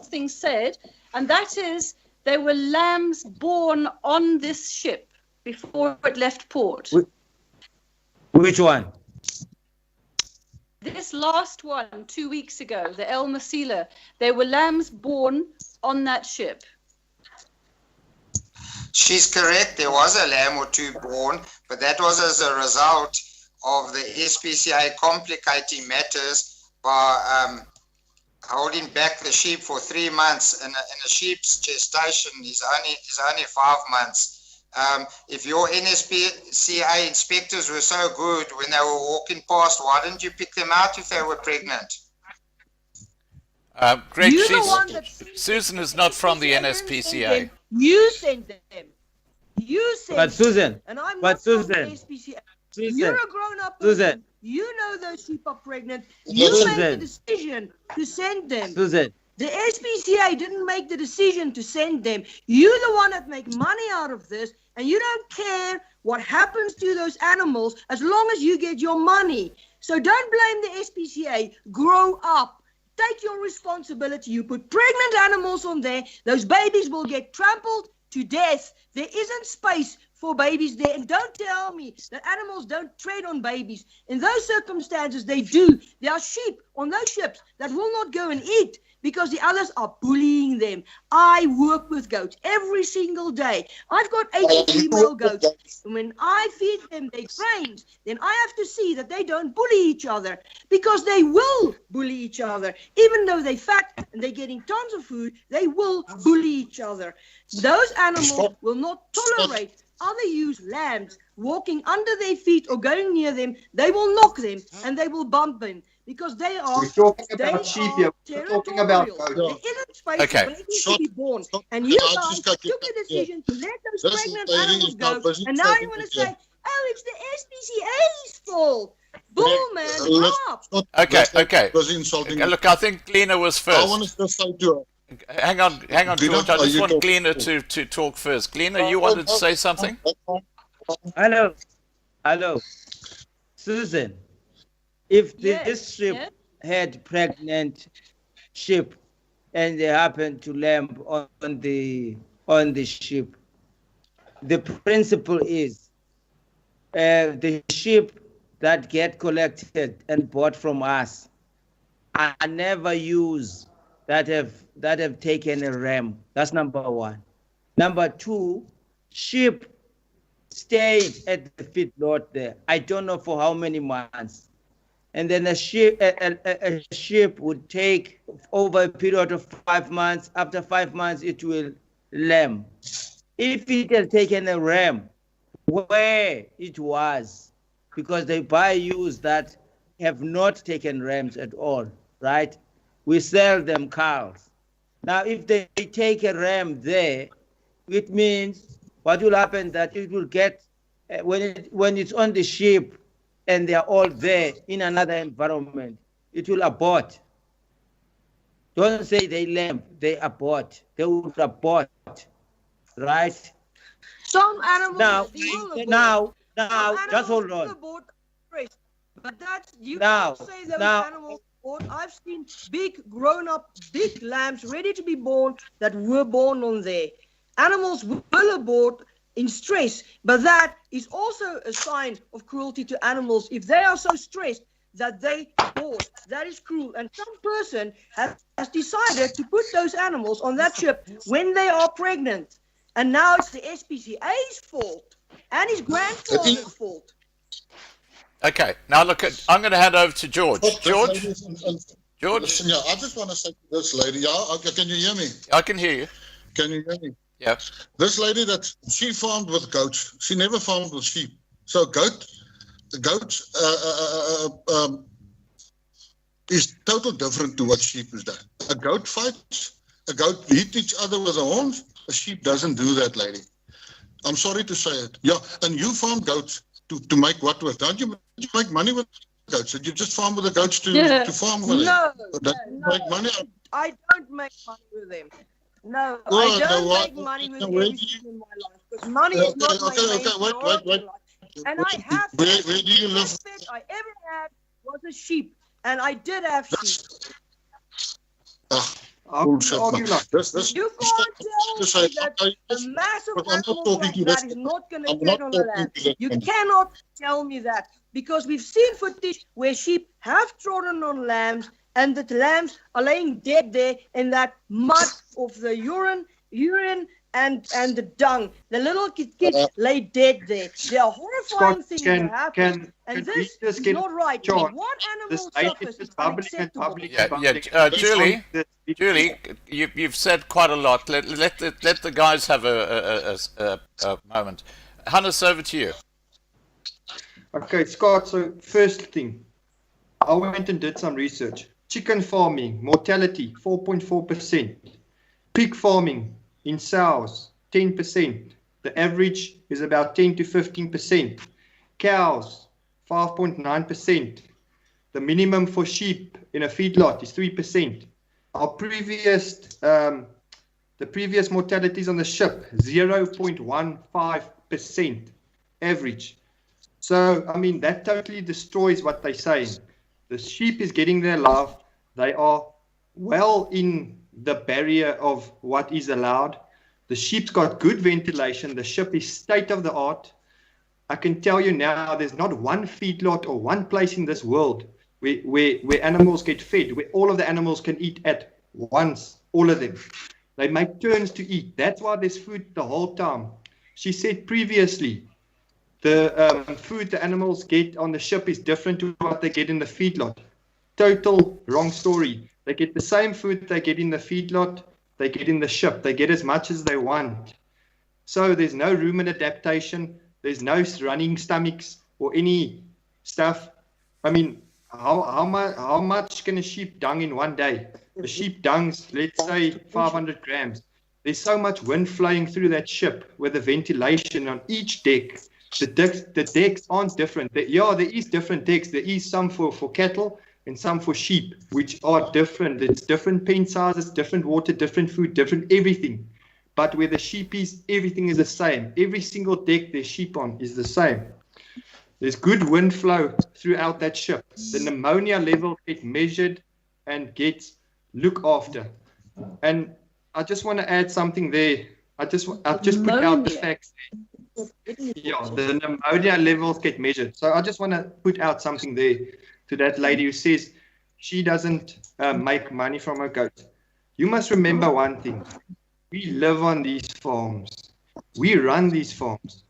thing said, and that is there were lambs born on this ship before it left port. Which one? This last one, 2 weeks ago, the El Masila, there were lambs born on that ship. She's correct. There was a lamb or two born, but that was as a result of the SPCA complicating matters by holding back the sheep for 3 months, and a sheep's gestation is only 5 months. If your NSPCA inspectors were so good when they were walking past, why didn't you pick them out if they were pregnant? Greg, You're the one that Susan is not from the NSPCA. You sent them. You sent But Susan, them. And I'm but not from Susan, the SPCA. Susan, You're a grown-up Susan. person. You know those sheep are pregnant. You Susan. made the decision to send them. Susan, The SPCA didn't make the decision to send them. You're the one that make money out of this, and you don't care what happens to those animals as long as you get your money. So don't blame the SPCA. Grow up. Take your responsibility. You put pregnant animals on there, those babies will get trampled to death. There isn't space for babies there. And don't tell me that animals don't trade on babies. In those circumstances, they do. There are sheep on those ships that will not go and eat because the others are bullying them. I work with goats every single day. I've got 80 female goats. And when I feed them their grains, then I have to see that they don't bully each other, because they will bully each other. Even though they're fat and they're getting tons of food, they will bully each other. Those animals will not tolerate other ewes, lambs, walking under their feet or going near them. They will knock them and they will bump them. Because they are, We're talking about sheep here. We're talking about goats. They're in a space Okay. waiting to be born. And you guys took a decision to let those pregnant animals go. And now you want to say, oh, it's the SPCA's fault. Bull, man, up. Okay. Was insulting. Look, I think Gleena was I first. want to just say to her. Hang on, Gleena, George. I are just you want talking? Gleena to talk first. Gleena, you wanted to say something? Hello. Susan, if Yes, this ship yes. had pregnant sheep and they happened to land on the ship, the principle is the sheep that get collected and bought from us are never used that have taken a ram. That's number one. Number two, sheep stayed at the feedlot there. I don't know for how many months. And then a sheep would take over a period of 5 months. After 5 months, it will lamb. If it has taken a ram, where it was, because they buy ewes that have not taken rams at all, right? We sell them cows. Now, if they take a ram there, it means what will happen that it will get, when it's on the ship and they are all there in another environment, it will abort. Don't say they lamb, they abort. They will abort, right? Some animals will abort. Now, Some just hold animals will on. abort, but that's, you Now, can't say those now- animals abort. I've seen big grown-up, big lambs ready to be born that were born on there. Animals will abort in stress, but that is also a sign of cruelty to animals. If they are so stressed that they abort, that is cruel. And some person has decided to put those animals on that ship when they are pregnant. And now it's the SPCA's fault and his grandfather's fault. Okay. Now look, I'm going to hand over to George. George. Listen, yeah, I just want to say to this lady, can you hear me? I can hear you. Can you hear me? Yeah. This lady she farmed with goats. She never farmed with sheep. So goats is totally different to what sheep is done. A goat fights. A goat hit each other with the horns. A sheep doesn't do that, lady. I'm sorry to say it. Yeah, and you farm goats to make what with? Don't you make money with goats? You just farm with the goats to farm with them. No, Make money. I don't make money with them. No, I don't make money with everything in my life, because money is not my main priority in life. And I have Where do you live? The best pet I ever had was a sheep, and I did have sheep. Bullshit, man. You can't tell me that a massive animal like that is not going to tread on the land. You cannot tell me that, because we've seen footage where sheep have trodden on lambs, and the lambs are laying dead there in that mud of the urine and the dung. The little kids lay dead there. There are horrifying things that happen, and this is not right. John, One animal this suffers is unacceptable. Julie, you've said quite a lot. Let the guys have a moment. Hannes, over to you. Okay, Scott, so first thing, I went and did some research. Chicken farming, mortality, 4.4%. Pig farming in sows, 10%. The average is about 10 to 15%. Cows, 5.9%. The minimum for sheep in a feedlot is 3%. Our the previous mortalities on the ship, 0.15% average. So, I mean, that totally destroys what they're saying. The sheep is getting their love. They are well in the barrier of what is allowed. The ship's got good ventilation. The ship is state of the art. I can tell you now, there's not one feedlot or one place in this world where animals get fed, where all of the animals can eat at once, all of them. They make turns to eat. That's why there's food the whole time. She said previously, the food the animals get on the ship is different to what they get in the feedlot. Total wrong story. They get the same food they get in the feedlot, they get in the ship. They get as much as they want. So there's no rumen adaptation. There's no running stomachs or any stuff. I mean, how much can a sheep dung in one day? A sheep dungs, let's say, 500 grams. There's so much wind flowing through that ship with the ventilation on each deck. The decks aren't different. There is different decks. There is some for cattle and some for sheep, which are different. It's different pen sizes, different water, different food, different everything. But where the sheep is, everything is the same. Every single deck there's sheep on is the same. There's good wind flow throughout that ship. The ammonia level gets measured and gets looked after. And I just want to add something there. I've just put out the facts. Yeah, the ammonia levels get measured. So I just want to put out something there to that lady who says she doesn't make money from her goat. You must remember one thing. We live on these farms. We run these farms.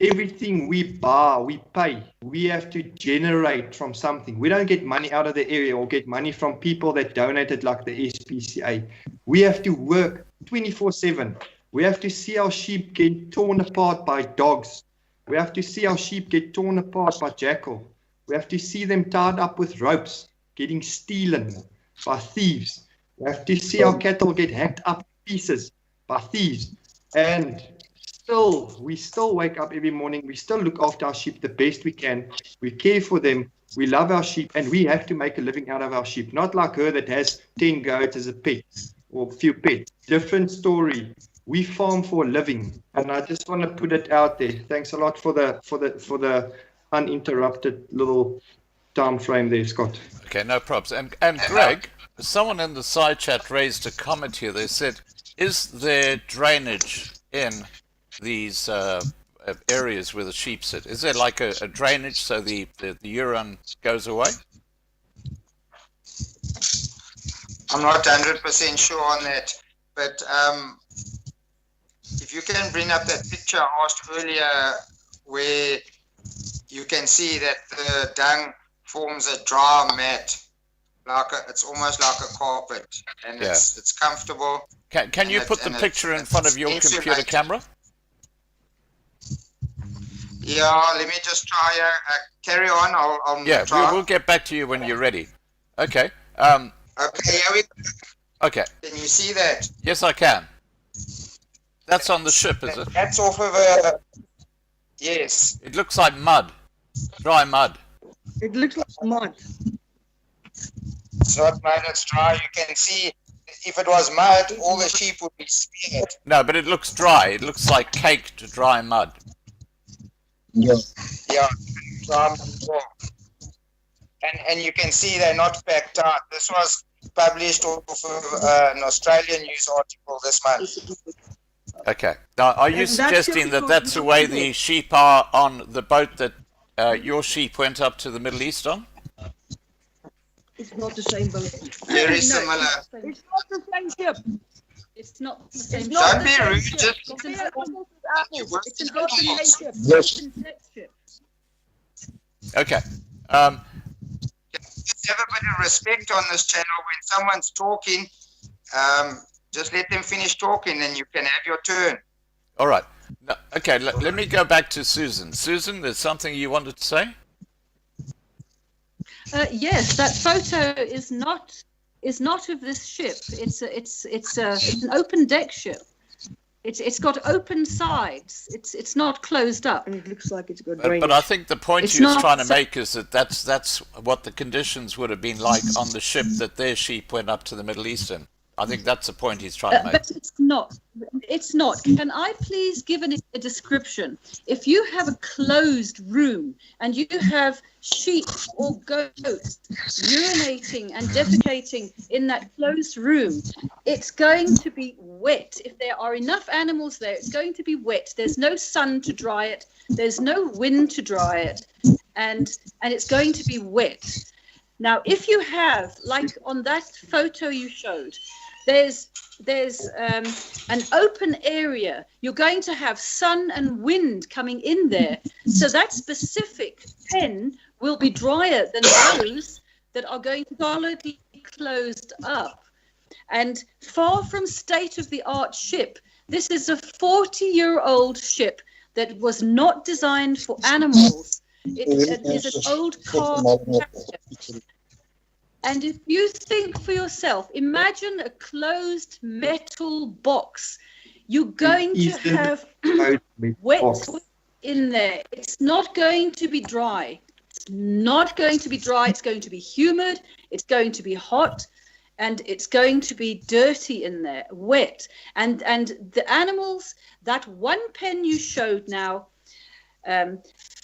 Everything we buy, we pay. We have to generate from something. We don't get money out of the area or get money from people that donated like the SPCA. We have to work 24/7. We have to see our sheep get torn apart by dogs. We have to see our sheep get torn apart by jackal. We have to see them tied up with ropes, getting stolen by thieves. We have to see our cattle get hacked up in pieces by thieves. And we still wake up every morning. We still look after our sheep the best we can. We care for them. We love our sheep, and we have to make a living out of our sheep. Not like her that has 10 goats as a pet or a few pets. Different story. We farm for a living, and I just want to put it out there. Thanks a lot for the uninterrupted little time frame there, Scott. Okay, no problems. And Greg, someone in the side chat raised a comment here. They said, is there drainage in these areas where the sheep sit? Is there like a drainage so the urine goes away? I'm not 100% sure on that, but if you can bring up that picture I asked earlier where you can see that the dung forms a dry mat, it's almost like a carpet, and it's comfortable. Can you put the picture in front of your computer camera? Yeah, let me just try. Carry on. I'll try. We'll get back to you when you're ready. Okay. Okay, here we go. Okay. Can you see that? Yes, I can. That's on the ship, is it? That's off of a... Yes. It looks like mud. Dry mud. It looks like mud. It's not mud, it's dry. You can see if it was mud, all the sheep would be smeared. No, but it looks dry. It looks like caked dry mud. Yeah, dry mud. And you can see they're not packed out. This was published off of an Australian news article this month. Okay. Now, are you suggesting that that's the way the sheep are on the boat that your sheep went up to the Middle East on? It's not the same boat. Very similar. It's not the same ship. It's not the same ship. Don't be rude. It's not the same ship. Yes. Okay. Just have a bit of respect on this channel. When someone's talking, just let them finish talking and you can have your turn. All right. Now, okay, let me go back to Susan. Susan, there's something you wanted to say? Yes, that photo is not of this ship. It's an open deck ship. It's got open sides. It's not closed up. And it looks like it's got drainage. But I think the point he was trying to make is that that's what the conditions would have been like on the ship that their sheep went up to the Middle East in. I think that's the point he's trying to make. But it's not. It's not. Can I please give a description? If you have a closed room and you have sheep or goats urinating and defecating in that closed room, it's going to be wet. If there are enough animals there, it's going to be wet. There's no sun to dry it. There's no wind to dry it. And it's going to be wet. Now, if you have, like on that photo you showed, there's an open area, you're going to have sun and wind coming in there. So that specific pen will be drier than those that are going to be solidly closed up. And far from state-of-the-art ship, this is a 40-year-old ship that was not designed for animals. It is an old car. And if you think for yourself, imagine a closed metal box. You're going to have wet in there. It's not going to be dry. It's not going to be dry. It's going to be humid. It's going to be hot. And it's going to be dirty in there, wet. And the animals, that one pen you showed now,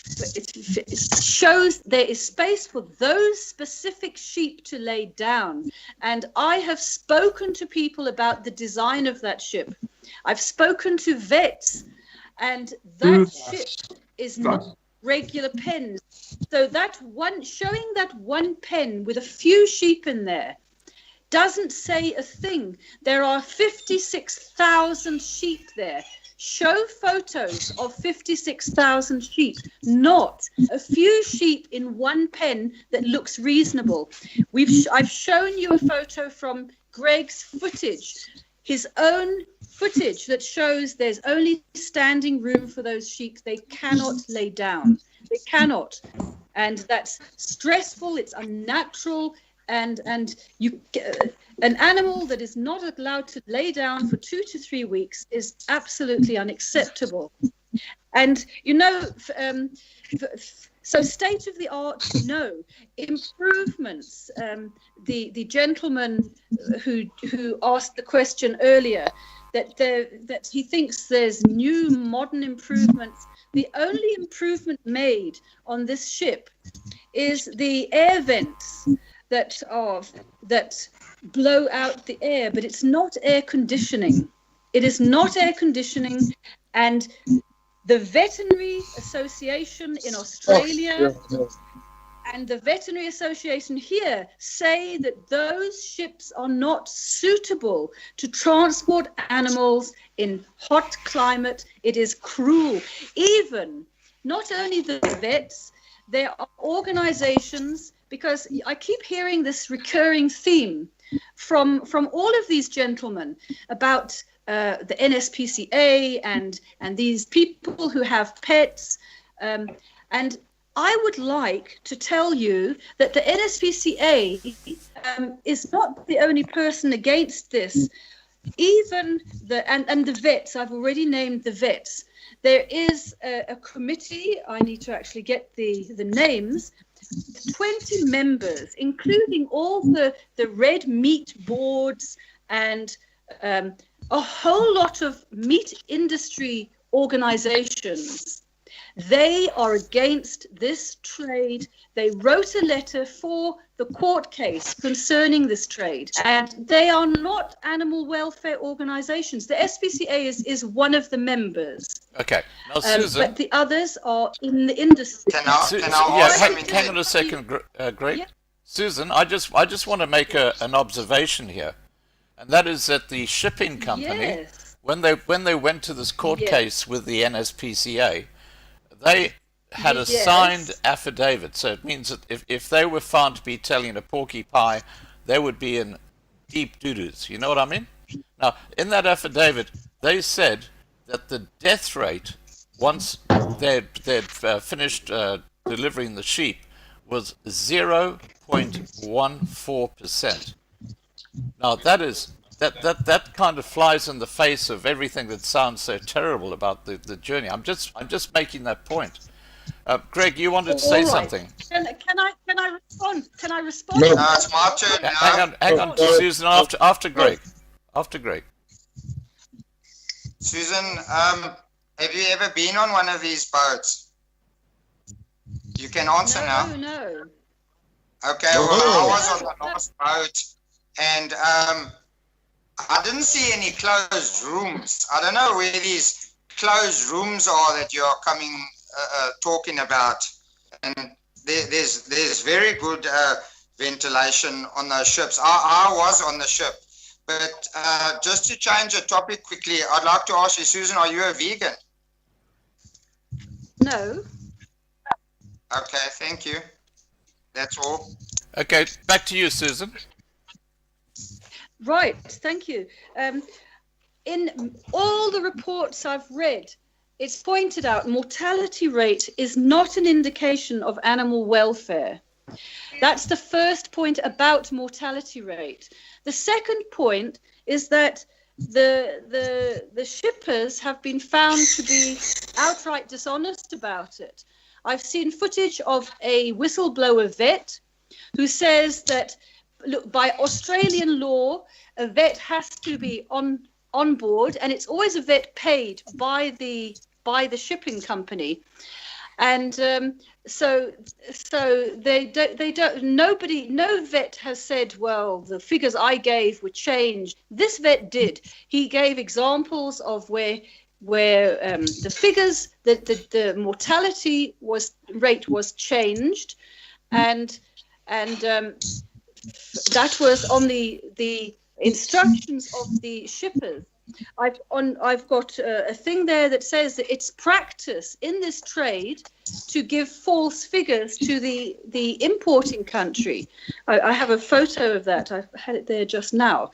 it shows there is space for those specific sheep to lay down. And I have spoken to people about the design of that ship. I've spoken to vets, and that ship is not regular pens. So that one, showing that one pen with a few sheep in there doesn't say a thing. There are 56,000 sheep there. Show photos of 56,000 sheep, not a few sheep in one pen that looks reasonable. I've shown you a photo from Greg's footage, his own footage that shows there's only standing room for those sheep. They cannot lay down. They cannot. And that's stressful. It's unnatural. And you, an animal that is not allowed to lay down for 2 to 3 weeks is absolutely unacceptable. And you know, so state of the art, no improvements. The gentleman who asked the question earlier, that he thinks there's new modern improvements. The only improvement made on this ship is the air vents that blow out the air, but it's not air conditioning. It is not air conditioning. And the Veterinary Association in Australia and the Veterinary Association here say that those ships are not suitable to transport animals in hot climate. It is cruel. Even, not only the vets, there are organizations, because I keep hearing this recurring theme from all of these gentlemen about the NSPCA and these people who have pets. And I would like to tell you that the NSPCA is not the only person against this. Even the vets, I've already named the vets. There is a committee, I need to actually get the names, 20 members, including all the red meat boards and a whole lot of meat industry organizations. They are against this trade. They wrote a letter for the court case concerning this trade, and they are not animal welfare organizations. The SPCA is one of the members. Okay. Now, Susan. But the others are in the industry. Hang on a second, Greg. Yeah. Susan, I just want to make an observation here, and that is that the shipping company, when they went to this court case with the NSPCA, they had a signed affidavit. So it means that if they were found to be telling a porky pie, they would be in deep doo-doos. You know what I mean? Now, in that affidavit, they said that the death rate, once they'd finished delivering the sheep, was 0.14%. Now, that kind of flies in the face of everything that sounds so terrible about the journey. I'm just making that point. Greg, you wanted to say something. Can I respond? Can I respond? No, it's my turn now. Hang on, Susan. After Greg. After Greg. Susan, have you ever been on one of these boats? You can answer now. No. Okay, well, I was on the last boat, and I didn't see any closed rooms. I don't know where these closed rooms are that you're talking about. And there's very good ventilation on those ships. I was on the ship. But just to change the topic quickly, I'd like to ask you, Susan, are you a vegan? No. Okay, thank you. That's all. Okay, back to you, Susan. Right, thank you. In all the reports I've read, it's pointed out mortality rate is not an indication of animal welfare. That's the first point about mortality rate. The second point is that the shippers have been found to be outright dishonest about it. I've seen footage of a whistleblower vet who says that, look, by Australian law, a vet has to be on board, and it's always a vet paid by the shipping company. And so they don't. No vet has said, well, the figures I gave were changed. This vet did. He gave examples of where the figures, the mortality rate was changed, and that was on the instructions of the shippers. I've got a thing there that says that it's practice in this trade to give false figures to the importing country. I have a photo of that. I've had it there just now.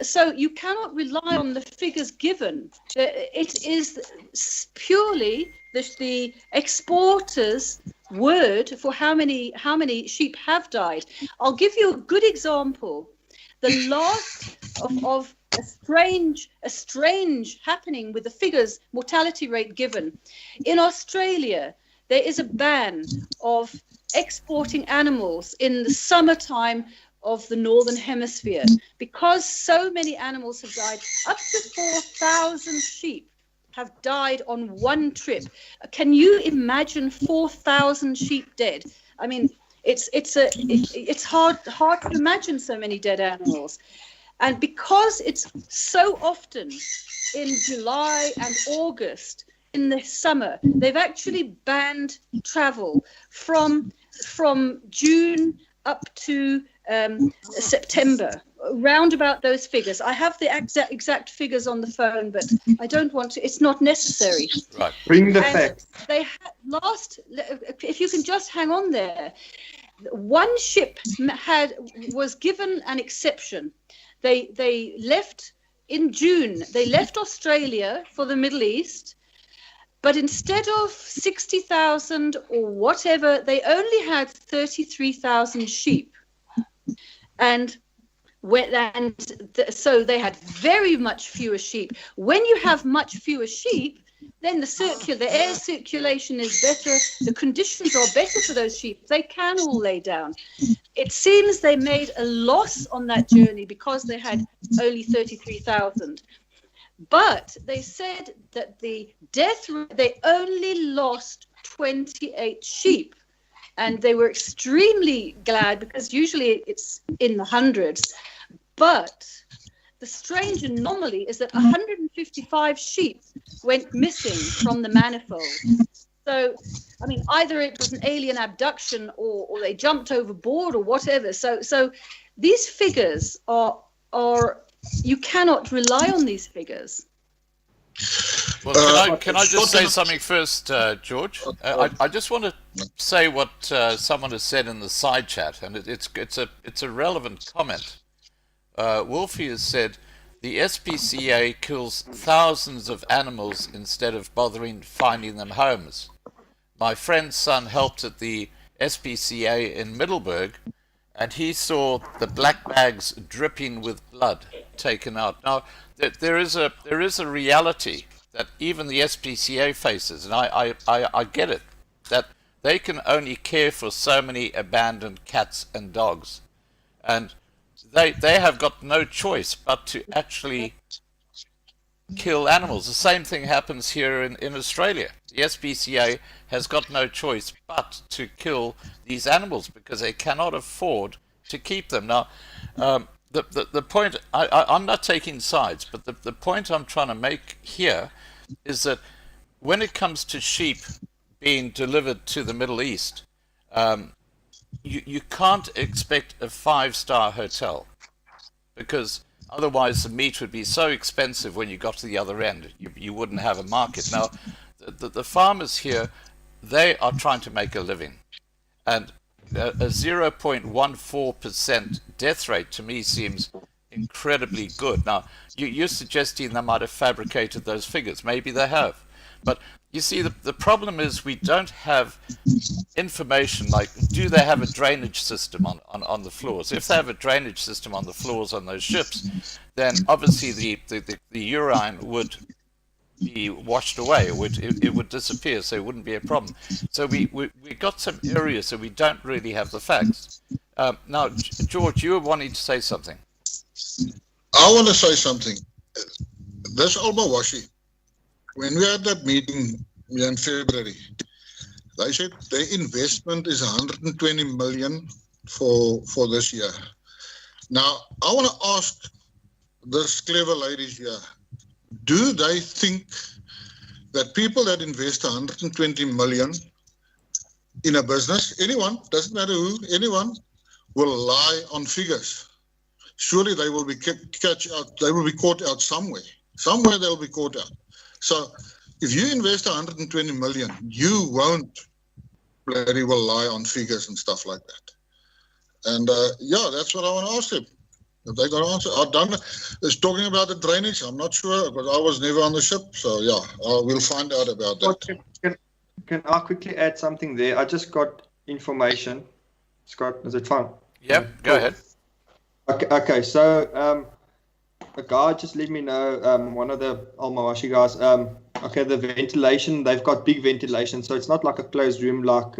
So you cannot rely on the figures given. It is purely the exporter's word for how many sheep have died. I'll give you a good example. The last of a strange happening with the figures mortality rate given. In Australia, there is a ban of exporting animals in the summertime of the Northern Hemisphere because so many animals have died. Up to 4,000 sheep have died on one trip. Can you imagine 4,000 sheep dead? I mean, it's hard to imagine so many dead animals. And because it's so often in July and August in the summer, they've actually banned travel from June up to September, round about those figures. I have the exact figures on the phone, but I don't want to. It's not necessary. Right. Bring the facts. They had if you can just hang on there. One ship was given an exception. They left in June. They left Australia for the Middle East, but instead of 60,000 or whatever, they only had 33,000 sheep, so they had very much fewer sheep. When you have much fewer sheep, then the air circulation is better, the conditions are better for those sheep. They can all lay down. It seems they made a loss on that journey because they had only 33,000. But they said that they only lost 28 sheep. And they were extremely glad because usually it's in the hundreds. But the strange anomaly is that 155 sheep went missing from the manifold. So, I mean, either it was an alien abduction or they jumped overboard or whatever. So these figures are you cannot rely on these figures. Well, can I just say something first, George? I just want to say what someone has said in the side chat, and it's a relevant comment. Wolfie has said, the SPCA kills thousands of animals instead of bothering finding them homes. My friend's son helped at the SPCA in Middelburg, and he saw the black bags dripping with blood taken out. Now, there is a reality that even the SPCA faces, and I get it, that they can only care for so many abandoned cats and dogs, and they have got no choice but to actually kill animals. The same thing happens here in Australia. The SPCA has got no choice but to kill these animals because they cannot afford to keep them. Now, the point, I'm not taking sides, but the point I'm trying to make here is that when it comes to sheep being delivered to the Middle East, you can't expect a 5-star hotel, because otherwise the meat would be so expensive when you got to the other end, you wouldn't have a market. Now, the farmers here, they are trying to make a living, and a 0.14% death rate to me seems incredibly good. Now, you're suggesting they might have fabricated those figures. Maybe they have. But you see, the problem is we don't have information like, do they have a drainage system on the floors? If they have a drainage system on the floors on those ships, then obviously the urine would be washed away. It would disappear, so it wouldn't be a problem. So we got some areas that we don't really have the facts. Now, George, you were wanting to say something. I want to say something. This Almawashi, when we had that meeting in February, they said their investment is 120 million for this year. Now, I want to ask this clever ladies here, do they think that people that invest 120 million in a business, anyone, doesn't matter who, anyone, will lie on figures? Surely they will be caught out somewhere. Somewhere they'll be caught out. So if you invest 120 million, you won't bloody well lie on figures and stuff like that. And yeah, that's what I want to ask them. If they got an answer. I don't know. It's talking about the drainage. I'm not sure, but I was never on the ship. So yeah, we'll find out about that. Can I quickly add something there? I just got information. Scott, is it fine? Yep, go ahead. Okay, so a guy just let me know, one of the Almawashi guys, okay, the ventilation, they've got big ventilation, so it's not like a closed room like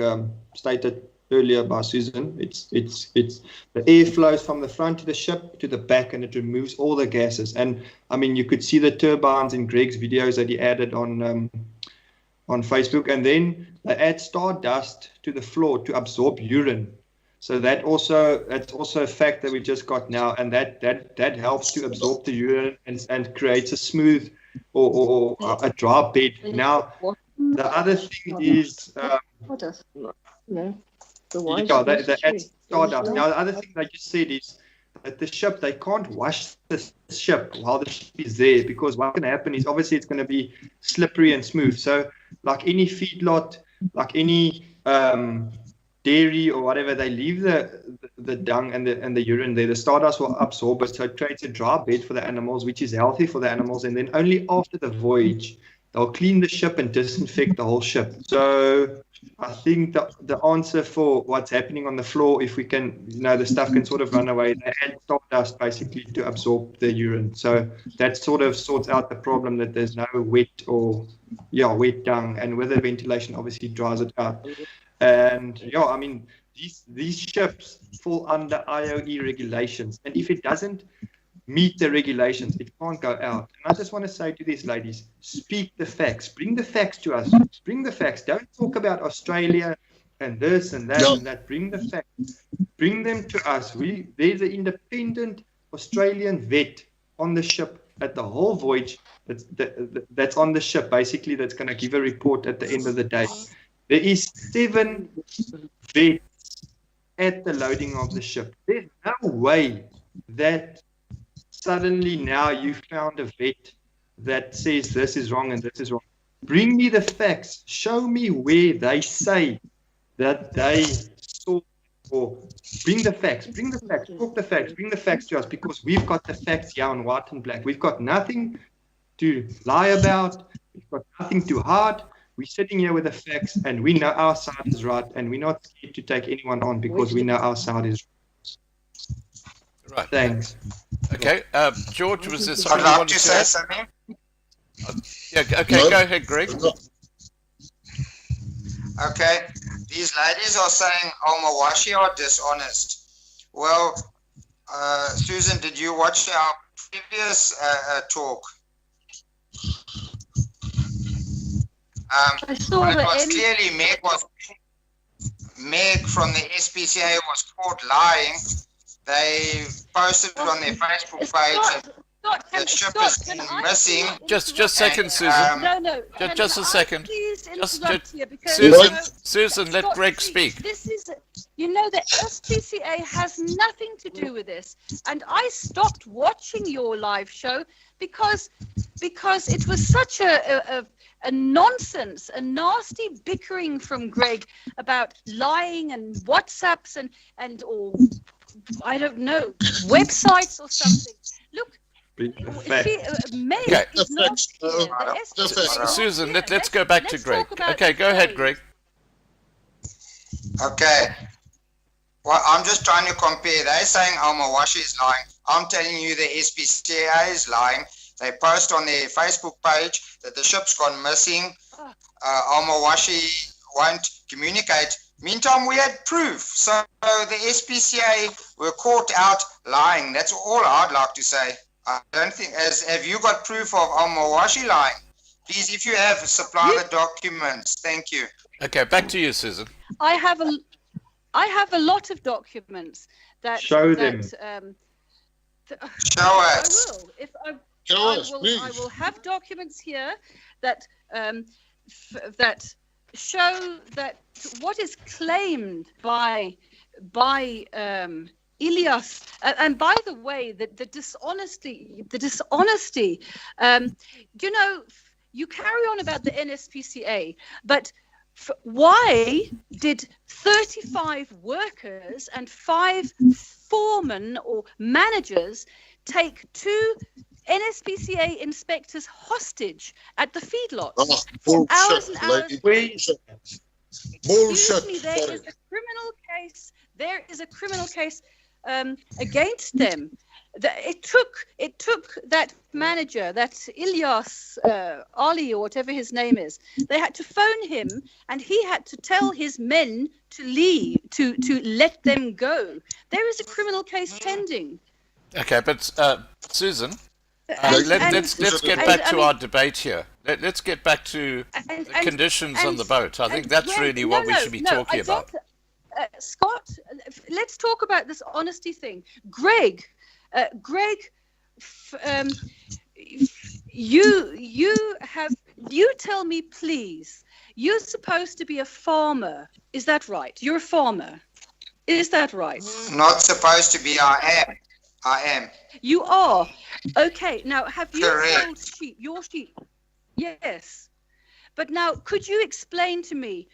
stated earlier by Susan. It's the air flows from the front of the ship to the back, and it removes all the gases. And I mean, you could see the turbines in Greg's videos that he added on Facebook, and then they add stardust to the floor to absorb urine. So that's also a fact that we just got now, and that helps to absorb the urine and creates a smooth or a dry bed. Now, the other thing is that adds stardust. Now, the other thing they just said is that the ship, they can't wash the ship while the ship is there, because what's going to happen is obviously it's going to be slippery and smooth. So like any feedlot, like any dairy or whatever, they leave the dung and the urine there. The stardust will absorb it, so it creates a dry bed for the animals, which is healthy for the animals. And then only after the voyage, they'll clean the ship and disinfect the whole ship. So I think the answer for what's happening on the floor, if we can, the stuff can sort of run away, they add stardust basically to absorb the urine. So that sort of sorts out the problem that there's no wet dung, and with the ventilation obviously dries it out. And yeah, I mean, these ships fall under IOE regulations, and if it doesn't meet the regulations, it can't go out. And I just want to say to these ladies, speak the facts, bring the facts to us, bring the facts. Don't talk about Australia and this and that and that. Bring the facts, bring them to us. There's an independent Australian vet on the ship at the whole voyage that's on the ship, basically, that's going to give a report at the end of the day. There is 7 vets at the loading of the ship. There's no way that suddenly now you found a vet that says this is wrong and this is wrong. Bring me the facts. Show me where they say that they saw, or bring the facts, talk the facts, bring the facts to us, because we've got the facts here on white and black. We've got nothing to lie about. We've got nothing to hide. We're sitting here with the facts, and we know our side is right, and we're not scared to take anyone on because we know our side is right. Thanks. Okay, George, was there I'd something you like wanted to to say add? something. Yeah, okay, No. Go ahead, Greg. Okay, these ladies are saying Almawashi are dishonest. Well, Susan, did you watch our previous talk? I saw Well, it the was end. clearly Meg from the SPCA was caught lying. They posted on their Facebook page that the ship is missing. Just a second, And, Susan. No. Just a second. Please Just- interrupt here because Susan, let Scott, Greg see, speak. This is, the SPCA has nothing to do with this, and I stopped watching your live show because it was such a nonsense, a nasty bickering from Greg about lying and WhatsApps and or I don't know, websites or something. Look. Meg is not here. The SPCA Susan, here. let's go back to Greg. talk about Okay, go ahead, Greg. Greg. Okay. Well, I'm just trying to compare. They're saying Almawashi is lying. I'm telling you the SPCA is lying. They post on their Facebook page that the ship's gone missing. Almawashi won't communicate. Meantime, we had proof. So the SPCA were caught out lying. That's all I'd like to say. I don't think, have you got proof of Almawashi lying? Please, if you have, supply the documents. Thank you. Okay, back to you, Susan. I have a lot of documents that Show them. Show us. I will. If I, Show us, please. I will have documents here that that show that what is claimed by Ilias, and by the way, the dishonesty, you carry on about the NSPCA, but why did 35 workers and 5 foremen or managers take 2 NSPCA inspectors hostage at the feedlots for hours and hours? Bullshit. Excuse me, there is a criminal case. There is a criminal case against them. It took that manager, that Ilyas Ali or whatever his name is. They had to phone him, and he had to tell his men to leave, to let them go. There is a criminal case pending. Okay, but Susan, let's get back to our debate here. Let's get back to the conditions on the boat. I think that's really what we should be talking about. Scott, let's talk about this honesty thing. Greg, you tell me, please. You're supposed to be a farmer. Is that right? You're a farmer. Is that right? Not supposed to be. I am. You are. Okay. Now, have you Correct. sold sheep? Your sheep? Yes. But now, could you explain to me,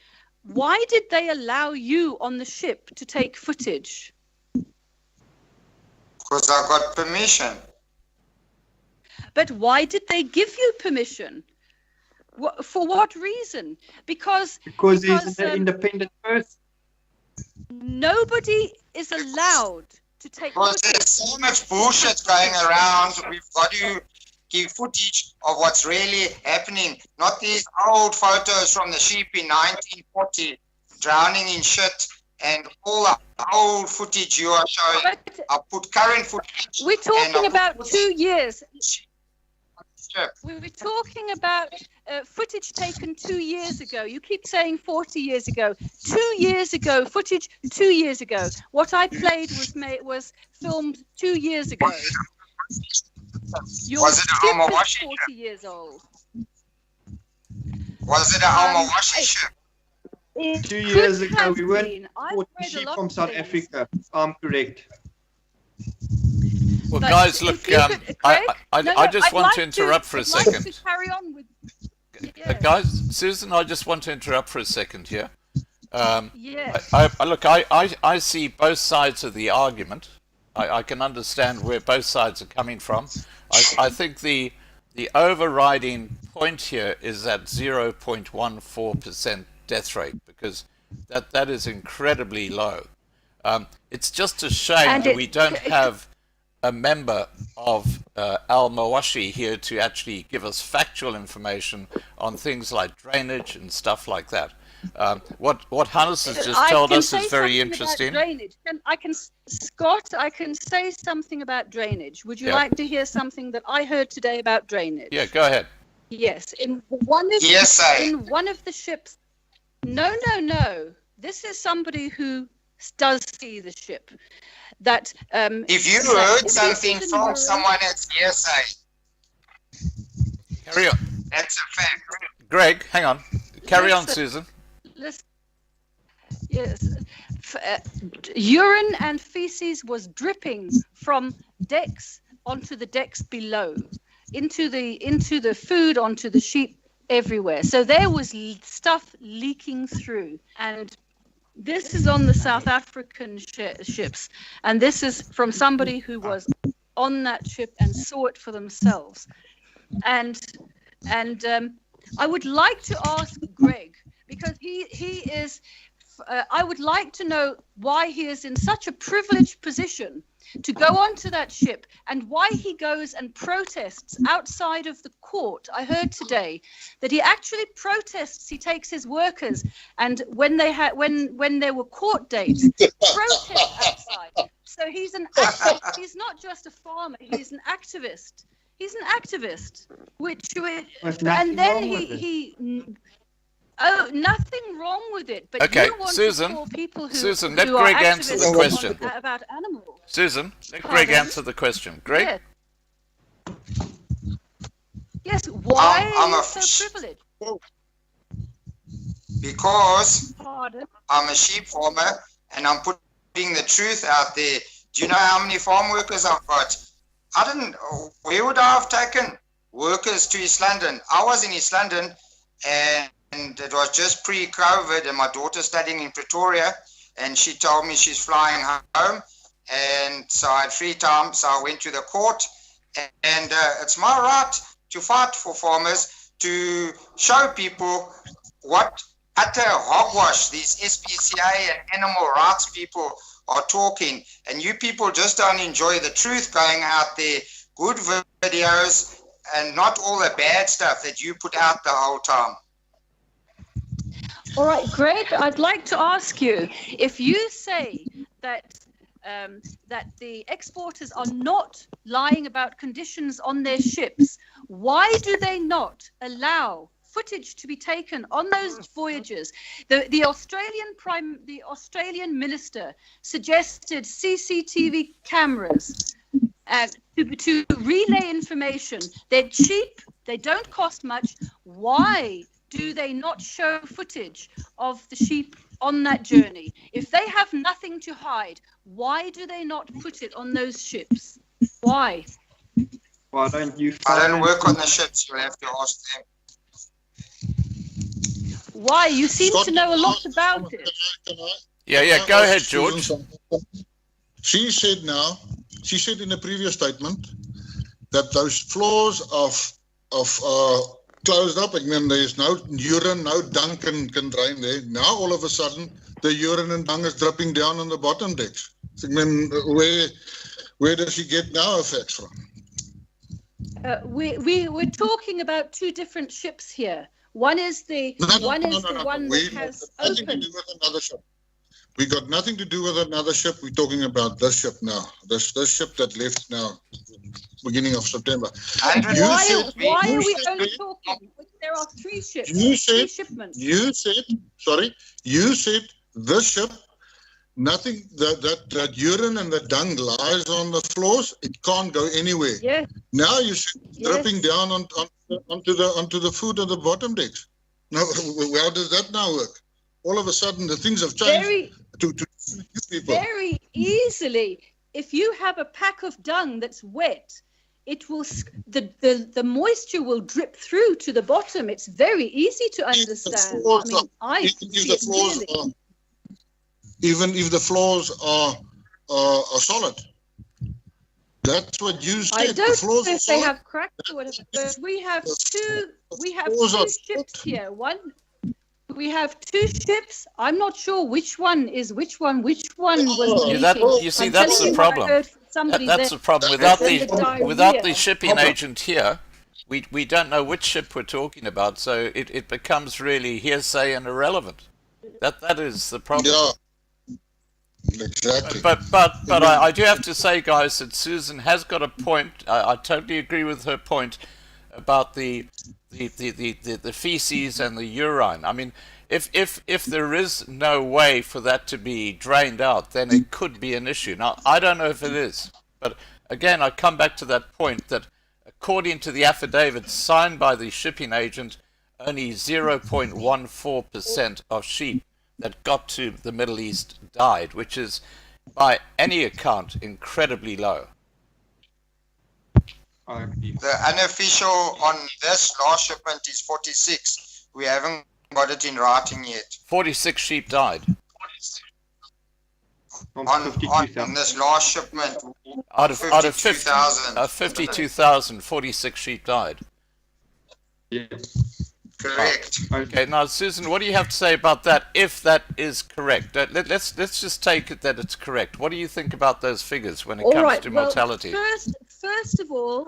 why did they allow you on the ship to take footage? Because I got permission. But why did they give you permission? For what reason? Because he's an independent person. nobody is allowed to take Because footage. there's so much bullshit going around. We've got to give footage of what's really happening, not these old photos from the sheep in 1940 drowning in shit and all the old footage you are showing. But I put current footage. we're talking and I about put 2 years. Ship. We were talking about footage taken 2 years ago. You keep saying 40 years ago. 2 years ago, footage 2 years ago. What I played was filmed 2 years ago. Your Was it a ship Almawashi is 40 years old. Was it a Almawashi ship? 2 years Could ago, have we weren't been. I've importing read a sheep lot from of South things. Africa. I'm correct. Well, But guys, if look, you could- Greg? I just I'd want like to interrupt for a I'd like second. to carry on with. Yes. Guys, Susan, I just want to interrupt for a second here. Yes. I see both sides of the argument. I can understand where both sides are coming from. I think the overriding point here is that 0.14% death rate, because that is incredibly low. It's just a shame And that we don't have a member of Al-Mawashi here to actually give us factual information on things like drainage and stuff like that. What Hannes has just told us is very interesting. Scott, I can say something about drainage. Would you Yeah. like to hear something that I heard today about drainage? Yeah, go ahead. Yes, in one of Hearsay. in one of the ships. No, no, no. This is somebody who does see the ship. That If you that heard if something it's in from Maroon- someone, it's hearsay. Carry on. That's a fact. Greg, hang on. Carry on, Listen. Susan. Listen, yes, urine and feces was dripping from decks onto the decks below, into the food, onto the sheep, everywhere. So there was stuff leaking through, and this is on the South African ships, and this is from somebody who was on that ship and saw it for themselves. And I would like to ask Greg, because he is, I would like to know why he is in such a privileged position to go onto that ship, and why he goes and protests outside of the court. I heard today that he actually protests. He takes his workers, and when there were court dates, protest outside. So he's an activist. He's not just a farmer. He's an activist. He's an activist. And then nothing wrong with it. But Okay, you want Susan, to call people who, Susan, let who are Greg answer the activists question. about animals. Susan, let Greg Pardon? answer the question. Greg? Yes. Yes, why I'm are a you so privileged? Because Pardon? I'm a sheep farmer and I'm putting the truth out there. Do you know how many farm workers I've got? Where would I have taken workers to East London? I was in East London, and it was just pre-COVID, and my daughter's studying in Pretoria, and she told me she's flying home, and so I had free time, so I went to the court, and it's my right to fight for farmers, to show people what utter hogwash these SPCA and animal rights people are talking, and you people just don't enjoy the truth going out there. Good videos and not all the bad stuff that you put out the whole time. All right, Greg, I'd like to ask you, if you say that that the exporters are not lying about conditions on their ships, why do they not allow footage to be taken on those voyages? The Australian minister suggested CCTV cameras to relay information. They're cheap, they don't cost much. Why do they not show footage of the sheep on that journey? If they have nothing to hide, why do they not put it on those ships? Why? Why don't you I don't work on the ships, you'll have to ask them. Why? You seem Scott, to know a lot about it. Yeah, go ahead, George. She said in a previous statement that those floors of closed up, and then there's no urine, no dung can drain there. Now all of a sudden the urine and dung is dripping down on the bottom decks. I mean, where does she get now effects from? We're talking about two different ships here. One is the one that has opened. We got nothing to do with another ship. We're talking about this ship now. This ship that left now, beginning of September. Why are we only talking? There are three ships. Three shipments. You said this ship. Nothing that urine and the dung lies on the floors. It can't go anywhere. Yes. Now you see dripping down onto the food on the bottom decks. Now, how does that now work? All of a sudden, the things have changed to people. Very easily. If you have a pack of dung that's wet, it will the moisture will drip through to the bottom. It's very easy to understand. Even if the floors are solid. That's what you said. I don't know if they have cracks or whatever, but we have two ships here. We have two ships. I'm not sure which one is which one. Which one was leaking? You see, that's the problem. That's the problem. Without the shipping agent here, we don't know which ship we're talking about, so it becomes really hearsay and irrelevant. That is the problem. Yeah. Exactly. But I do have to say, guys, that Susan has got a point. I totally agree with her point. about the feces and the urine. I mean, if there is no way for that to be drained out, then it could be an issue. Now, I don't know if it is, but again, I come back to that point that according to the affidavit signed by the shipping agent, only 0.14% of sheep that got to the Middle East died, which is, by any account, incredibly low. The unofficial on this last shipment is 46. We haven't got it in writing yet. 46 sheep died. On this last shipment, Out of 52,000. 52,000, 46 sheep died. Yeah. Correct. Okay, now Susan, what do you have to say about that, if that is correct? Let's just take it that it's correct. What do you think about those figures when it comes to mortality? First of all,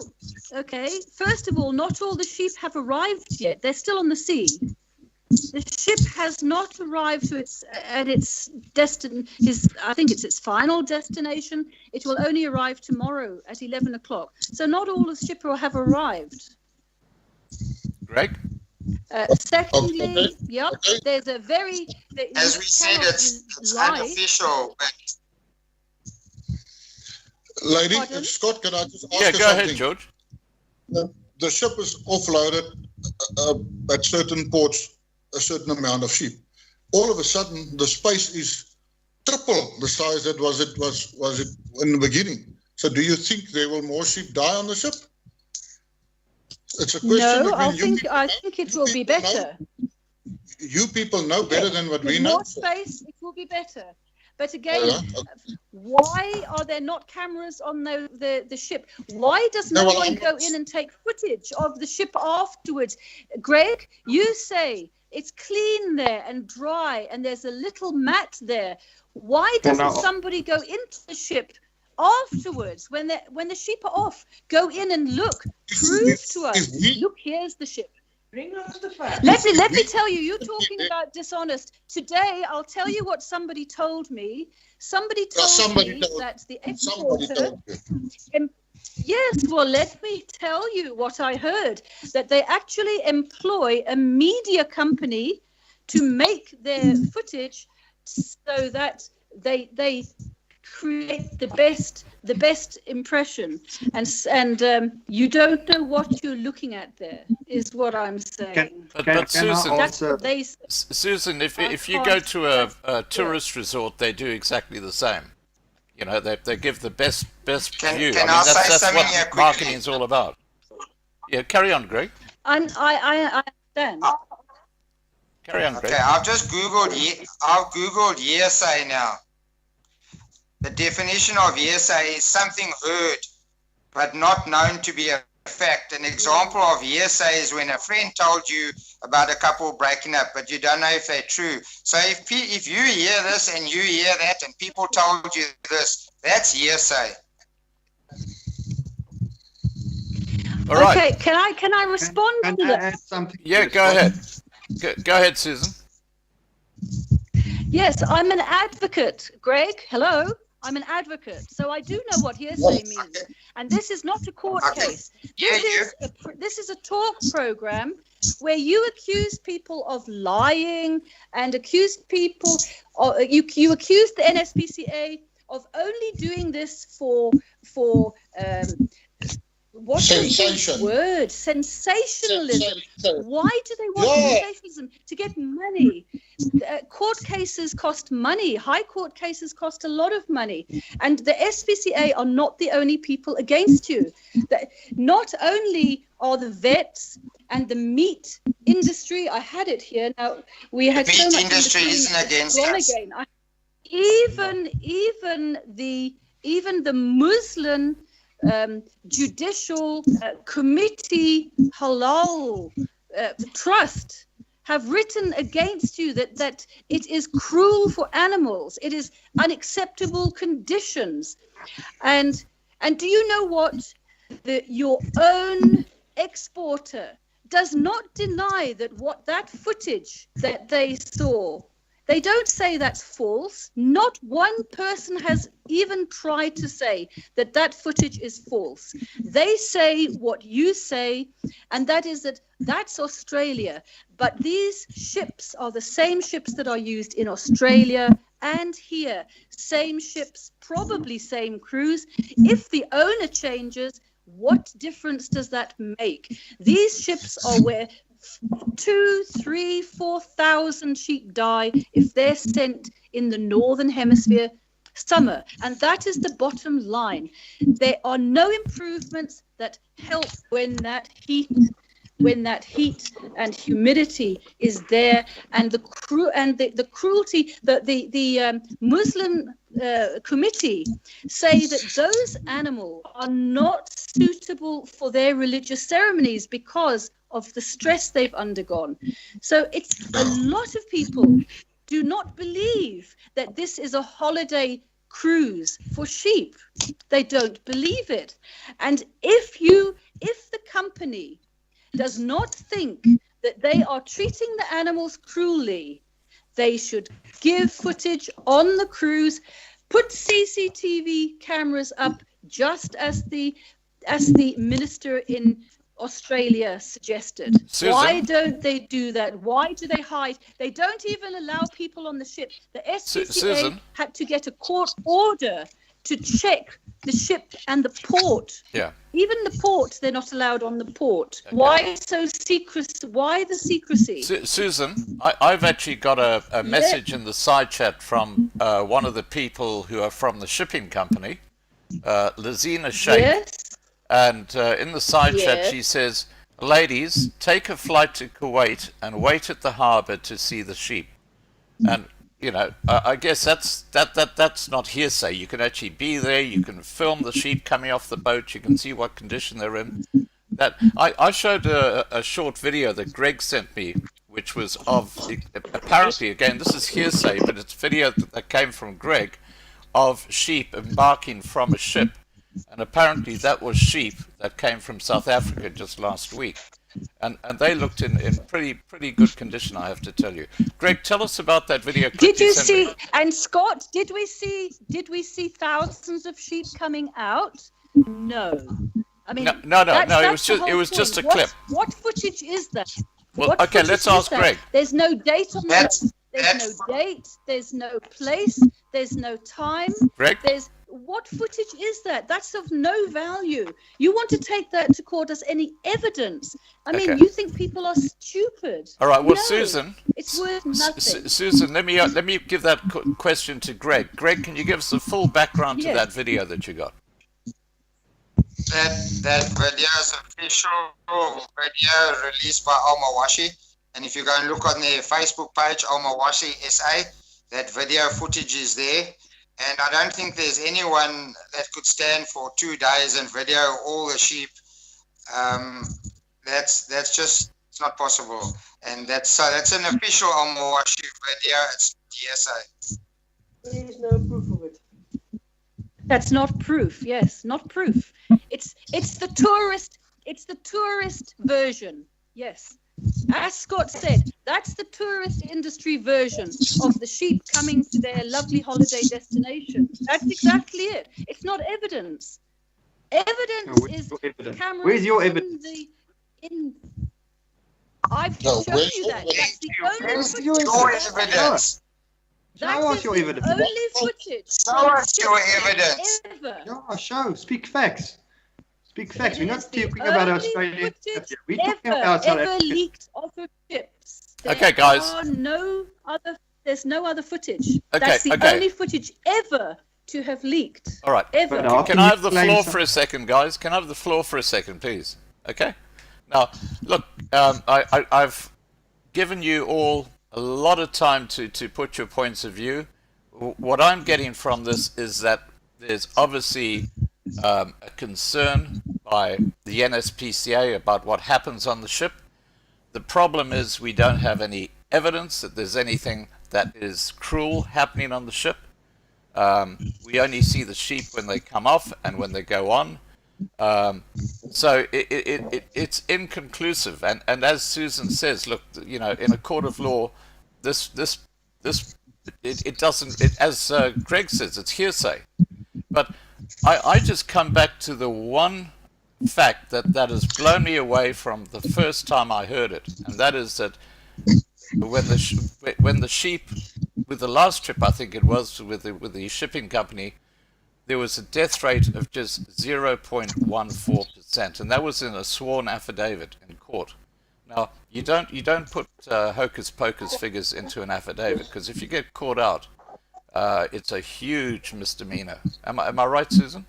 not all the sheep have arrived yet. They're still on the sea. The ship has not arrived to its I think it's its final destination. It will only arrive tomorrow at 11 o'clock. So not all the ship will have arrived. Greg? Secondly, there's a very... As we said, it's unofficial. Lady, Pardon? Scott, can I just ask you Yeah, something? go ahead, George. The ship is offloaded at certain ports, a certain amount of sheep. All of a sudden, the space is triple the size that was it in the beginning. So, do you think there will more sheep die on the ship? It's a question. No, I think it will be better. You people know better than what we know. More space, it will be better. But again, why are there not cameras on the ship? Why does no one go in and take footage of the ship afterwards? Greg, you say it's clean there and dry and there's a little mat there. Why doesn't somebody go into the ship afterwards when the sheep are off? Go in and look. Prove to us. Look, here's the ship. Bring us the facts. Let me tell you, you're talking about dishonest. Today, I'll tell you what somebody told me. Somebody told me that the exporter... Yes, well, let me tell you what I heard. That they actually employ a media company to make their footage so that they create the best impression, and you don't know what you're looking at there, is what I'm saying. But Susan, they Susan, if you go to a tourist resort, they do exactly the same. You know, they give the best view. That's what marketing is all about. Yeah, carry on, Greg. I understand. Carry on, Greg. Okay, I've just googled hearsay now. The definition of hearsay is something heard, but not known to be a fact. An example of hearsay is when a friend told you about a couple breaking up, but you don't know if they're true. So if you hear this and you hear that and people told you this, that's hearsay. All right. Okay, can I respond to that? Yeah, go ahead. Go ahead, Susan. Yes, I'm an advocate. Greg, hello. I'm an advocate, so I do know what hearsay means. And this is not a court case. This is a talk program where you accuse people of lying and accuse people, you accuse the NSPCA of only doing this for what's the word? Sensationalism. Why do they want sensationalism? To get money. Court cases cost money. High court cases cost a lot of money. And the SPCA are not the only people against you. Not only are the vets and the meat industry, I had it here. Now, we had so much... The meat industry isn't against us. Even the Muslim judicial committee halal trust have written against you that it is cruel for animals, it is unacceptable conditions, and do you know what? Your own exporter does not deny that what that footage that they saw They don't say that's false. Not one person has even tried to say that that footage is false. They say what you say, and that is that that's Australia. But these ships are the same ships that are used in Australia and here. Same ships, probably same crews. If the owner changes, what difference does that make? These ships are where 2, 3, 4,000 sheep die if they're sent in the northern hemisphere summer, and that is the bottom line. There are no improvements that help when that heat and humidity is there, and the cruelty. The Muslim committee say that those animals are not suitable for their religious ceremonies because of the stress they've undergone. So it's a lot of people do not believe that this is a holiday cruise for sheep. They don't believe it. And if the company does not think that they are treating the animals cruelly, they should give footage on the cruise, put CCTV cameras up, just as the minister in Australia suggested. Susan? Why don't they do that? Why do they hide? They don't even allow people on the ship. The SPCA Susan? had to get a court order to check the ship and the port. Yeah. Even the port, they're not allowed on the port. Okay. Why so secrecy? Why the secrecy? Susan, I've actually got a message in the side chat from one of the people who are from the shipping company, Lazina Sheikh. Yes. And in the side chat, she says, "Ladies, take a flight to Kuwait and wait at the harbour to see the sheep." And you know, I guess that's not hearsay. You can actually be there. You can film the sheep coming off the boat. You can see what condition they're in. That I showed a short video that Greg sent me, which was of apparently, again, this is hearsay, but it's video that came from Greg of sheep embarking from a ship. And apparently that was sheep that came from South Africa just last week. And they looked in pretty good condition, I have to tell you. Greg, tell us about that video. Did you see, and Scott, did we see thousands of sheep coming out? No. I mean, no, it was just a clip. What footage is that? Well, okay, let's ask Greg. There's no date on that. There's no date, there's no place, there's no time. Greg? What footage is that? That's of no value. You want to take that to court as any evidence. I mean, you think people are stupid. All right, well, no, Susan. It's worth nothing. Susan, let me give that question to Greg. Greg, can you give us the full background to that video that you got? That video is an official video released by Al-Mawashi. And if you go and look on their Facebook page, Al-Mawashi SA, that video footage is there. And I don't think there's anyone that could stand for 2 days and video all the sheep. That's just, it's not possible. And that's an official Al-Mawashi video. It's DSA. There is no proof of it. That's not proof. Yes, not proof. It's the tourist version. Yes. As Scott said, that's the tourist industry version of the sheep coming to their lovely holiday destination. That's exactly it. It's not evidence. Evidence is cameras. Where's your evidence? I've shown you that. That's the only evidence. Show us your evidence. Only footage. Show us your evidence. Yeah, show. Speak facts. Speak facts. We're not talking about Australia. We're talking about South Africa. Leaked off of ships. Okay, guys. There's no other footage. Okay, That's the only footage ever to have leaked. All right. Ever. Can I have the floor for a second, guys? Can I have the floor for a second, please? Okay. Now, look, I've given you all a lot of time to put your points of view. What I'm getting from this is that there's obviously a concern by the NSPCA about what happens on the ship. The problem is we don't have any evidence that there's anything that is cruel happening on the ship. We only see the sheep when they come off and when they go on. So it's inconclusive. And as Susan says, look, you know, in a court of law, this it doesn't, as Greg says, it's hearsay. But I just come back to the one fact that has blown me away from the first time I heard it, and that is that when the sheep, with the last trip I think it was with the shipping company, there was a death rate of just 0.14%, and that was in a sworn affidavit in court. Now you don't put hocus pocus figures into an affidavit, because if you get caught out, it's a huge misdemeanor. Am I right, Susan?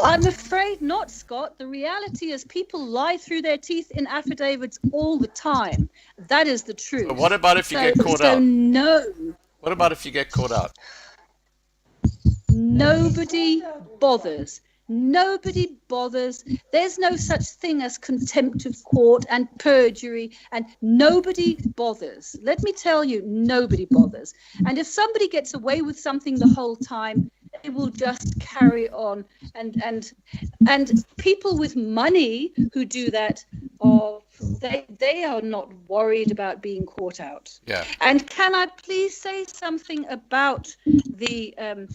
I'm afraid not, Scott. The reality is people lie through their teeth in affidavits all the time. That is the truth. But what about if you get caught out? No. What about if you get caught out? Nobody bothers. Nobody bothers. There's no such thing as contempt of court and perjury, and nobody bothers. Let me tell you, nobody bothers. And if somebody gets away with something the whole time, they will just carry on. And people with money who do that, they are not worried about being caught out. Yeah. And can I please say something about the I'm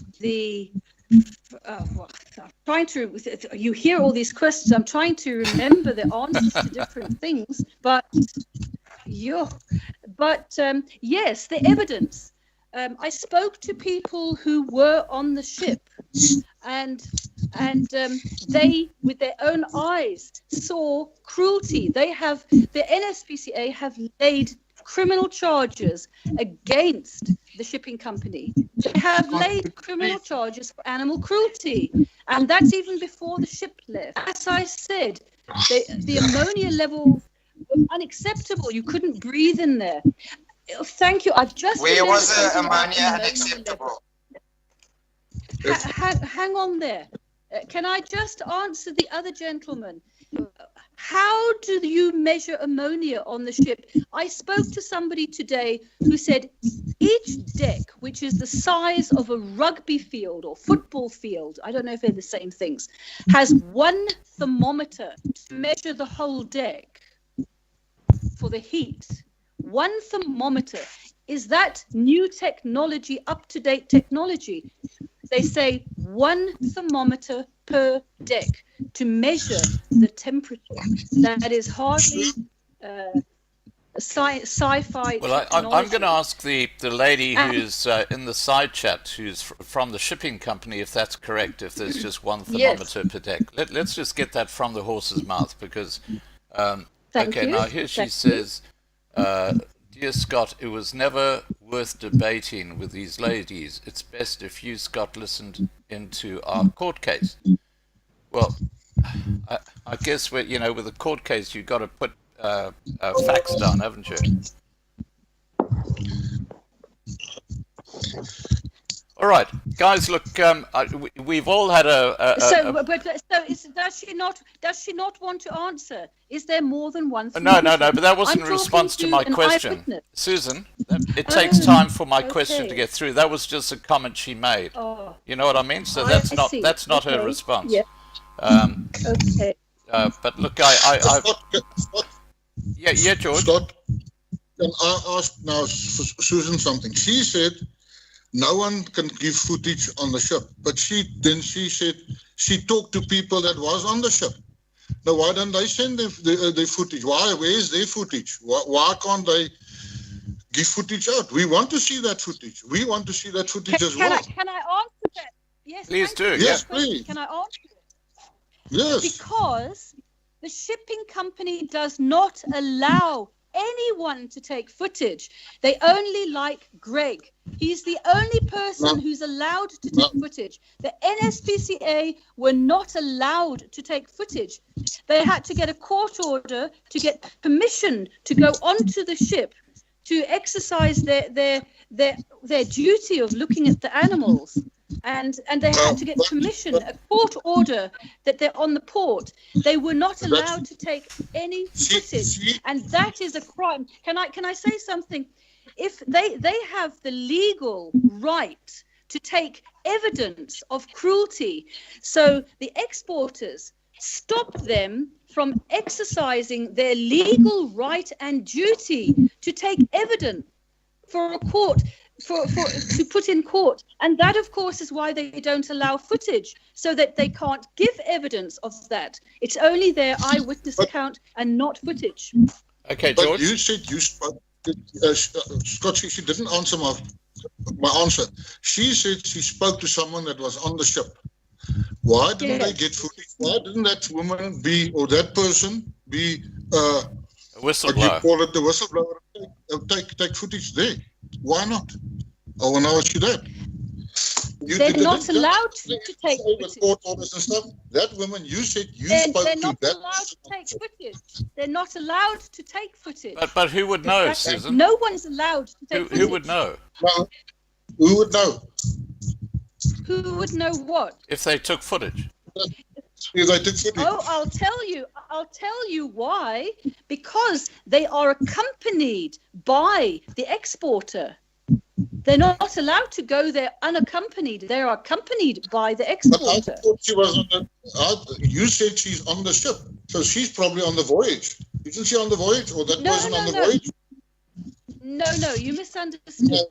trying to, you hear all these questions, I'm trying to remember the answers to different things, but yes, the evidence. I spoke to people who were on the ship, and they, with their own eyes, saw cruelty. The NSPCA have laid criminal charges against the shipping company. They have laid criminal charges for animal cruelty, and that's even before the ship left. As I said, the ammonia level was unacceptable. You couldn't breathe in there. Thank you. I've just. Where was the ammonia unacceptable? Hang on there. Can I just answer the other gentleman? How do you measure ammonia on the ship? I spoke to somebody today who said each deck, which is the size of a rugby field or football field, I don't know if they're the same things, has one thermometer to measure the whole deck for the heat. One thermometer. Is that new technology, up-to-date technology? They say one thermometer per deck to measure the temperature. That is hardly sci-fi. Well, I'm going to ask the lady who's in the side chat, who's from the shipping company, if that's correct, if there's just one thermometer per deck. Let's just get that from the horse's mouth, because... okay, now here she says... Dear Scott, it was never worth debating with these ladies. It's best if you, Scott, listened into our court case. Well, I guess with a court case, you've got to put facts down, haven't you? All right, guys. Look, we've all had does she not want to answer? Is there more than one? No. But that wasn't in response to my question, Susan. It takes time for my question to get through. That was just a comment she made. Oh. You know what I mean? So that's not her response. Yeah. Okay. But look, Scott, yeah, George. Scott, can I ask now Susan something? She said no one can give footage on the ship, but she said she talked to people that was on the ship. Now, why don't they send the footage? Where is their footage? Why can't they give footage out? We want to see that footage. We want to see that footage as well. Can I answer that? Yes. Please do. Yes, please. Can I answer it? Yes. Because the shipping company does not allow anyone to take footage. They only like Greg. He's the only person who's allowed to take footage. The NSPCA were not allowed to take footage. They had to get a court order to get permission to go onto the ship to exercise their duty of looking at the animals. And they had to get permission, a court order that they're on the port. They were not allowed to take any footage, and that is a crime. Can I say something? If they have the legal right to take evidence of cruelty, so the exporters stop them from exercising their legal right and duty to take evidence for a court to put in court, and that of course is why they don't allow footage, so that they can't give evidence of that. It's only their eyewitness account and not footage. Okay, But George. you said you spoke. Scott, she didn't answer my answer. She said she spoke to someone that was on the ship. Why didn't they get footage? Why didn't that woman be, or that person be, A whistleblower. what you call it, the whistleblower, take footage there? Why not? Oh, when I was you that. They're not allowed to take footage. Court orders and stuff. That woman, you said you spoke they're to not that. allowed to take footage. They're not allowed to take footage. But who would know, Susan? No one's allowed to take footage. Who would know? No. Who would know? Who would know what? If they took footage. If they took footage. Oh, I'll tell you why. Because they are accompanied by the exporter. They're not allowed to go there unaccompanied. They are accompanied by the exporter. But I thought she was on the. You said she's on the ship, so she's probably on the voyage. Isn't she on the voyage, or that person on the voyage? No, you misunderstood. No.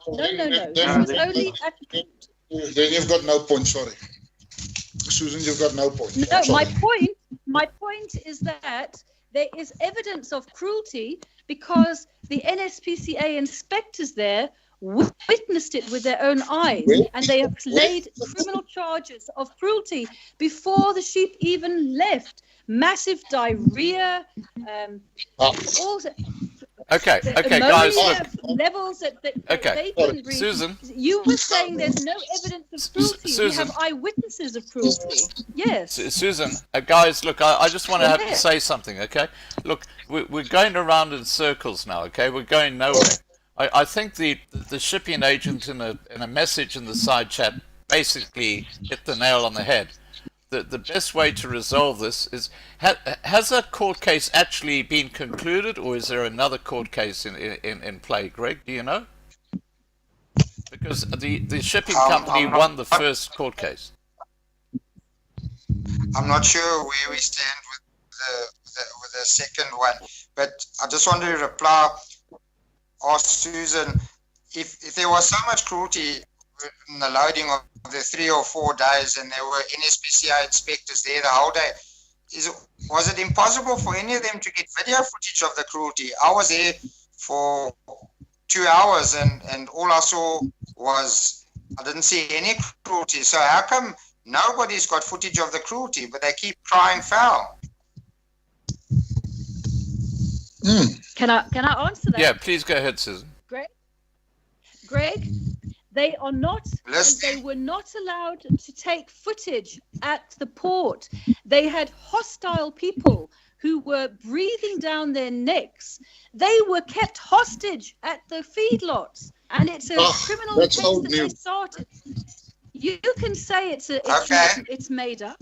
She was only at Then you've got no point. Sorry, Susan, you've got no point. No, my point is that there is evidence of cruelty because the NSPCA inspectors there witnessed it with their own eyes, and they have laid criminal charges of cruelty before the sheep even left. Massive diarrhea, Okay, guys, look. Levels that they couldn't breathe. Susan. You were saying there's no evidence of cruelty. Susan. We have eyewitnesses of cruelty. Yes. Susan, guys, look, I just want to have to say something, okay? Look, we're going around in circles now, okay? We're going nowhere. I think the shipping agent in a message in the side chat basically hit the nail on the head. The best way to resolve this is, has that court case actually been concluded, or is there another court case in play? Greg, do you know? Because the shipping company won the first court case. I'm not sure where we stand with the second one, but I just wanted to reply, ask Susan, if there was so much cruelty in the loading of the 3 or 4 days, and there were NSPCA inspectors there the whole day, was it impossible for any of them to get video footage of the cruelty? I was there for 2 hours, and all I saw was, I didn't see any cruelty. So how come nobody's got footage of the cruelty, but they keep crying foul? Can I answer that? Yeah, please go ahead, Susan. Greg, they are not, Listening. they were not allowed to take footage at the port. They had hostile people who were breathing down their necks. They were kept hostage at the feedlots, and it's a criminal case that they started. You can say it's made up,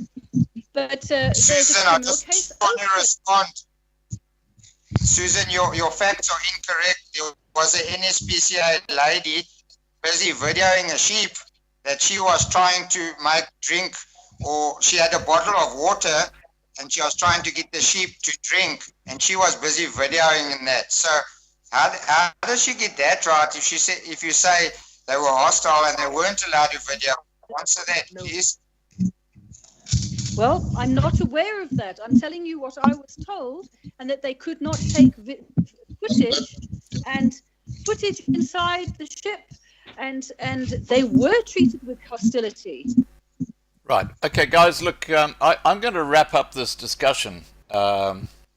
but there's a Susan, I criminal just case. want to respond. Susan, your facts are incorrect. There was an NSPCA lady busy videoing a sheep that she was trying to make drink, or she had a bottle of water and she was trying to get the sheep to drink, and she was busy videoing in that. So how does she get that right if you say they were hostile and they weren't allowed to video? Answer that, please. Well, I'm not aware of that. I'm telling you what I was told, and that they could not take footage inside the ship, and they were treated with hostility. Right. Okay, guys, look, I'm going to wrap up this discussion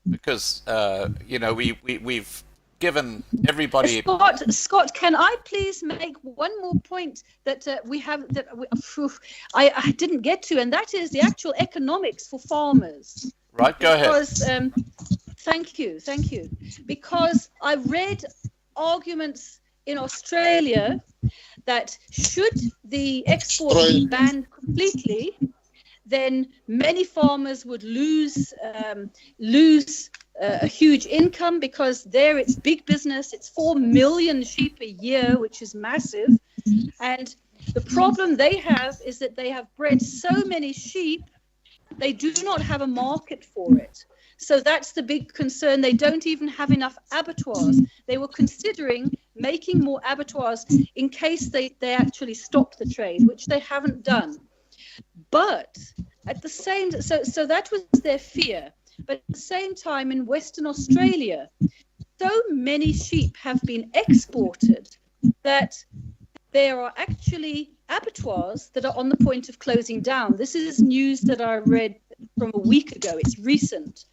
because, we've given everybody... Scott, can I please make one more point that I didn't get to, and that is the actual economics for farmers. Right, go ahead. Because, thank you. Because I read arguments in Australia that should the export be banned completely, then many farmers would lose a huge income, because there it's big business. It's 4 million sheep a year, which is massive. And the problem they have is that they have bred so many sheep, they do not have a market for it. So that's the big concern. They don't even have enough abattoirs. They were considering making more abattoirs in case they actually stop the trade, which they haven't done. But at the same so that was their fear. But at the same time, in Western Australia, so many sheep have been exported that there are actually abattoirs that are on the point of closing down. This is news that I read from a week ago. It's recent.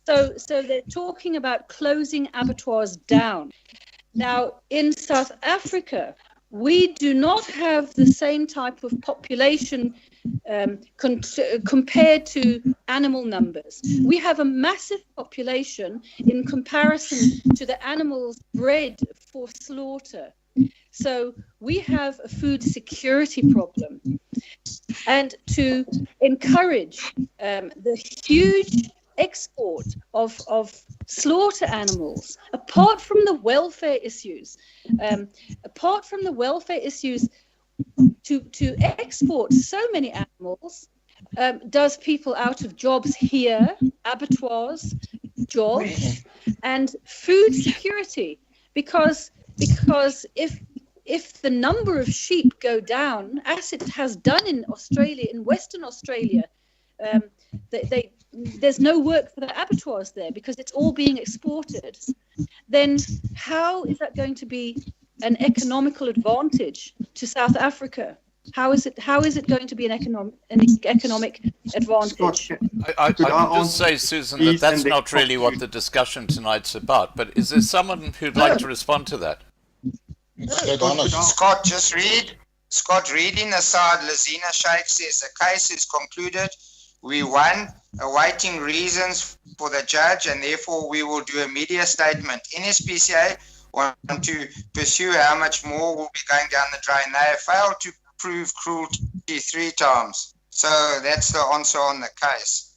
So they're talking about closing abattoirs down. Now, in South Africa, we do not have the same type of population compared to animal numbers. We have a massive population in comparison to the animals bred for slaughter. So we have a food security problem. And to encourage the huge export of slaughter animals, apart from the welfare issues, to export so many animals does people out of jobs here, abattoirs, jobs, and food security. Because if the number of sheep go down, as it has done in Australia, in Western Australia, there's no work for the abattoirs there because it's all being exported. Then how is that going to be an economical advantage to South Africa? How is it going to be an economic advantage? I would just say, Susan, that's not really what the discussion tonight's about. But is there someone who'd like to respond to that? Scott, just read. Scott, reading aside, Lazina Sheikh says the case is concluded. We won, awaiting reasons for the judge, and therefore we will do a media statement. NSPCA want to pursue how much more will be going down the drain. They have failed to prove cruelty 3 times. So that's the answer on the case.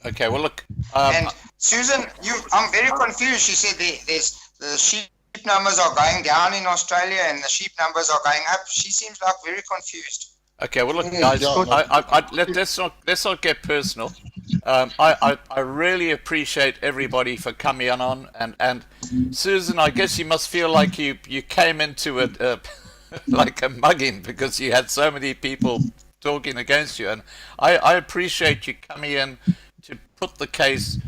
Okay, well, look. And Susan, I'm very confused. She said there's the sheep numbers are going down in Australia and the sheep numbers are going up. She seems like very confused. Okay, well, look, guys, let's not get personal. I really appreciate everybody for coming on, and Susan, I guess you must feel like you came into it like a mugging because you had so many people talking against you, and I appreciate you coming in to put the case,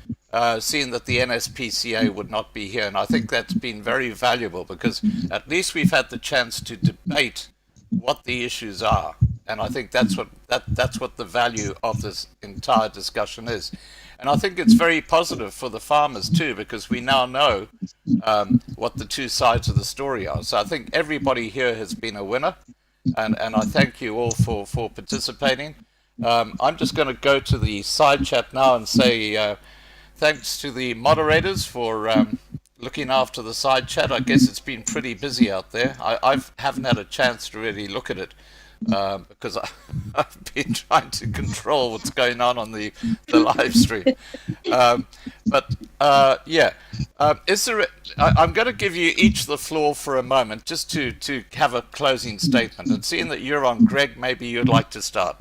seeing that the NSPCA would not be here, and I think that's been very valuable because at least we've had the chance to debate what the issues are. And I think that's what the value of this entire discussion is. And I think it's very positive for the farmers too, because we now know what the two sides of the story are. So I think everybody here has been a winner, and I thank you all for participating. I'm just going to go to the side chat now and say thanks to the moderators for looking after the side chat. I guess it's been pretty busy out there. I haven't had a chance to really look at it. Because I've been trying to control what's going on the live stream. I'm going to give you each the floor for a moment just to have a closing statement. And seeing that you're on, Greg, maybe you'd like to start.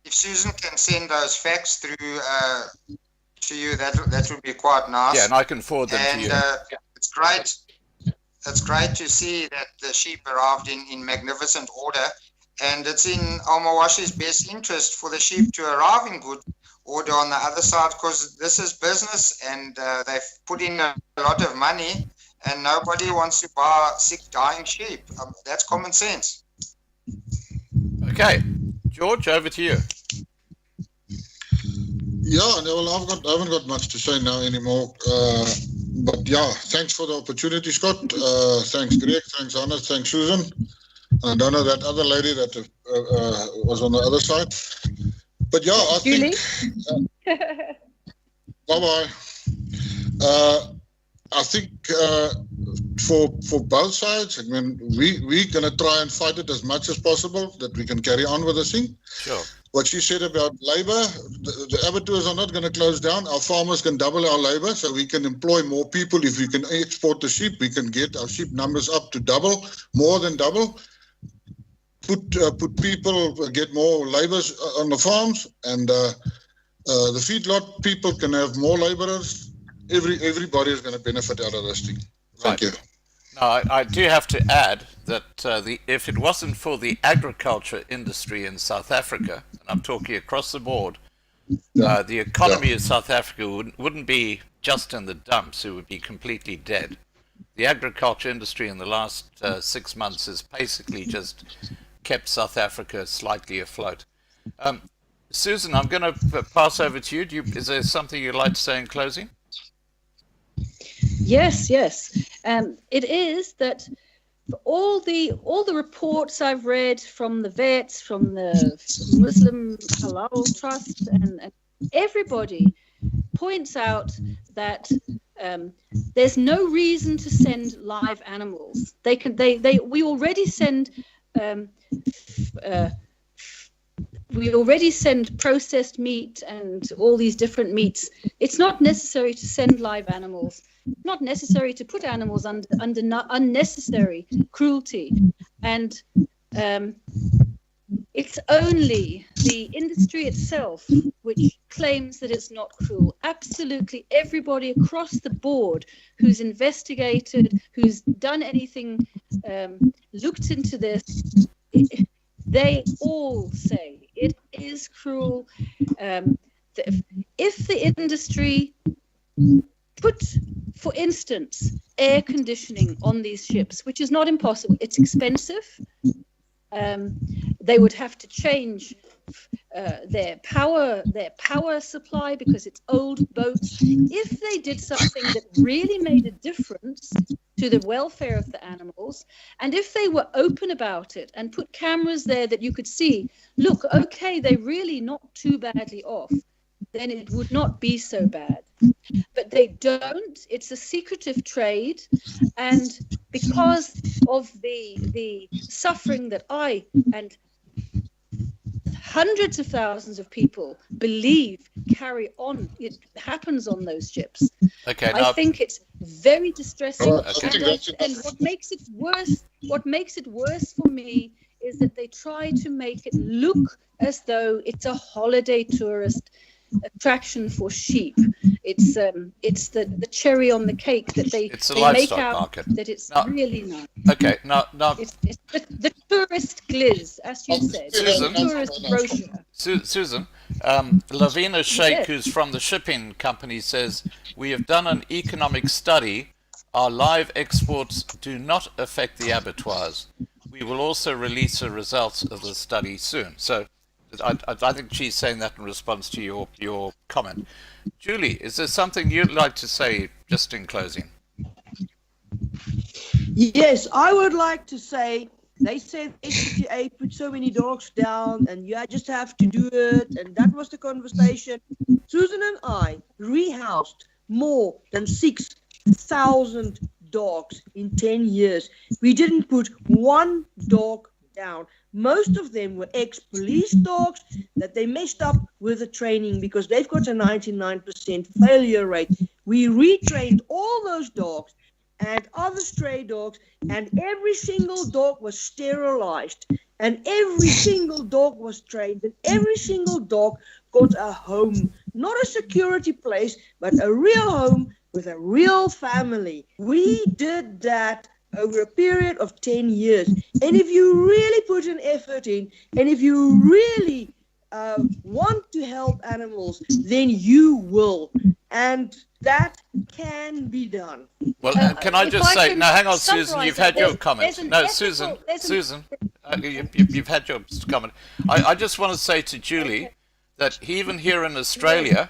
If Susan can send those facts through to you, that would be quite nice. Yeah, and I can forward them to you. It's great. It's great to see that the sheep arrived in magnificent order, and it's in Almawashi's best interest for the sheep to arrive in good order on the other side, because this is business, and they've put in a lot of money, and nobody wants to buy sick, dying sheep. That's common sense. Okay, George, over to you. Yeah, no, well, I haven't got much to say now anymore. But yeah, thanks for the opportunity, Scott. Thanks, Greg. Thanks, Anna. Thanks, Susan. I don't know that other lady that was on the other side. But yeah, I Julie? think. Bye-bye. I think for both sides, I mean, we're going to try and fight it as much as possible that we can carry on with this thing. Sure. What she said about labor, the abattoirs are not going to close down. Our farmers can double our labor, so we can employ more people. If we can export the sheep, we can get our sheep numbers up to double, more than double. Put people, get more laborers on the farms, and The feedlot people can have more laborers. Everybody is going to benefit out of this thing. Thank you. Now, I do have to add that if it wasn't for the agriculture industry in South Africa, and I'm talking across the board, the economy of South Africa wouldn't be just in the dumps, it would be completely dead. The agriculture industry in the last 6 months has basically just kept South Africa slightly afloat. Susan, I'm going to pass over to you. Is there something you'd like to say in closing? Yes. It is that all the reports I've read from the vets, from the Muslim Halal Trust, and everybody points out that there's no reason to send live animals. We already send processed meat and all these different meats. It's not necessary to send live animals. Not necessary to put animals under unnecessary cruelty. And it's only the industry itself which claims that it's not cruel. Absolutely everybody across the board who's investigated, who's done anything, looked into this, they all say it is cruel. If the industry put, for instance, air conditioning on these ships, which is not impossible, it's expensive. They would have to change their power supply because it's old boats. If they did something that really made a difference to the welfare of the animals, and if they were open about it and put cameras there that you could see, look, okay, they're really not too badly off, then it would not be so bad. But they don't. It's a secretive trade, and because of the suffering that I and hundreds of thousands of people believe carry on, it happens on those ships. Okay, I think it's very distressing. Okay. And what makes it worse for me is that they try to make it look as though it's a holiday tourist attraction for sheep. It's the cherry on the cake that they make out market. That it's really not. Okay, now It's the tourist gliz, as you said. Susan, the tourist brochure. Susan, Lavina Sheikh, who's from the shipping company, says, we have done an economic study. Our live exports do not affect the abattoirs. We will also release the results of the study soon. So I think she's saying that in response to your comment. Julie, is there something you'd like to say just in closing? Yes, I would like to say, they said SPCA put so many dogs down and you just have to do it, and that was the conversation. Susan and I rehoused more than 6,000 dogs in 10 years. We didn't put one dog down. Most of them were ex-police dogs that they messed up with the training because they've got a 99% failure rate. We retrained all those dogs and other stray dogs, and every single dog was sterilized, and every single dog was trained, and every single dog got a home. Not a security place, but a real home with a real family. We did that over a period of 10 years. And if you really put an effort in, and if you really want to help animals, then you will. And that can be done. Well, can I just say, now hang on, Susan, you've had your comment. No, Susan, you've had your comment. I just want to say to Julie that even here in Australia,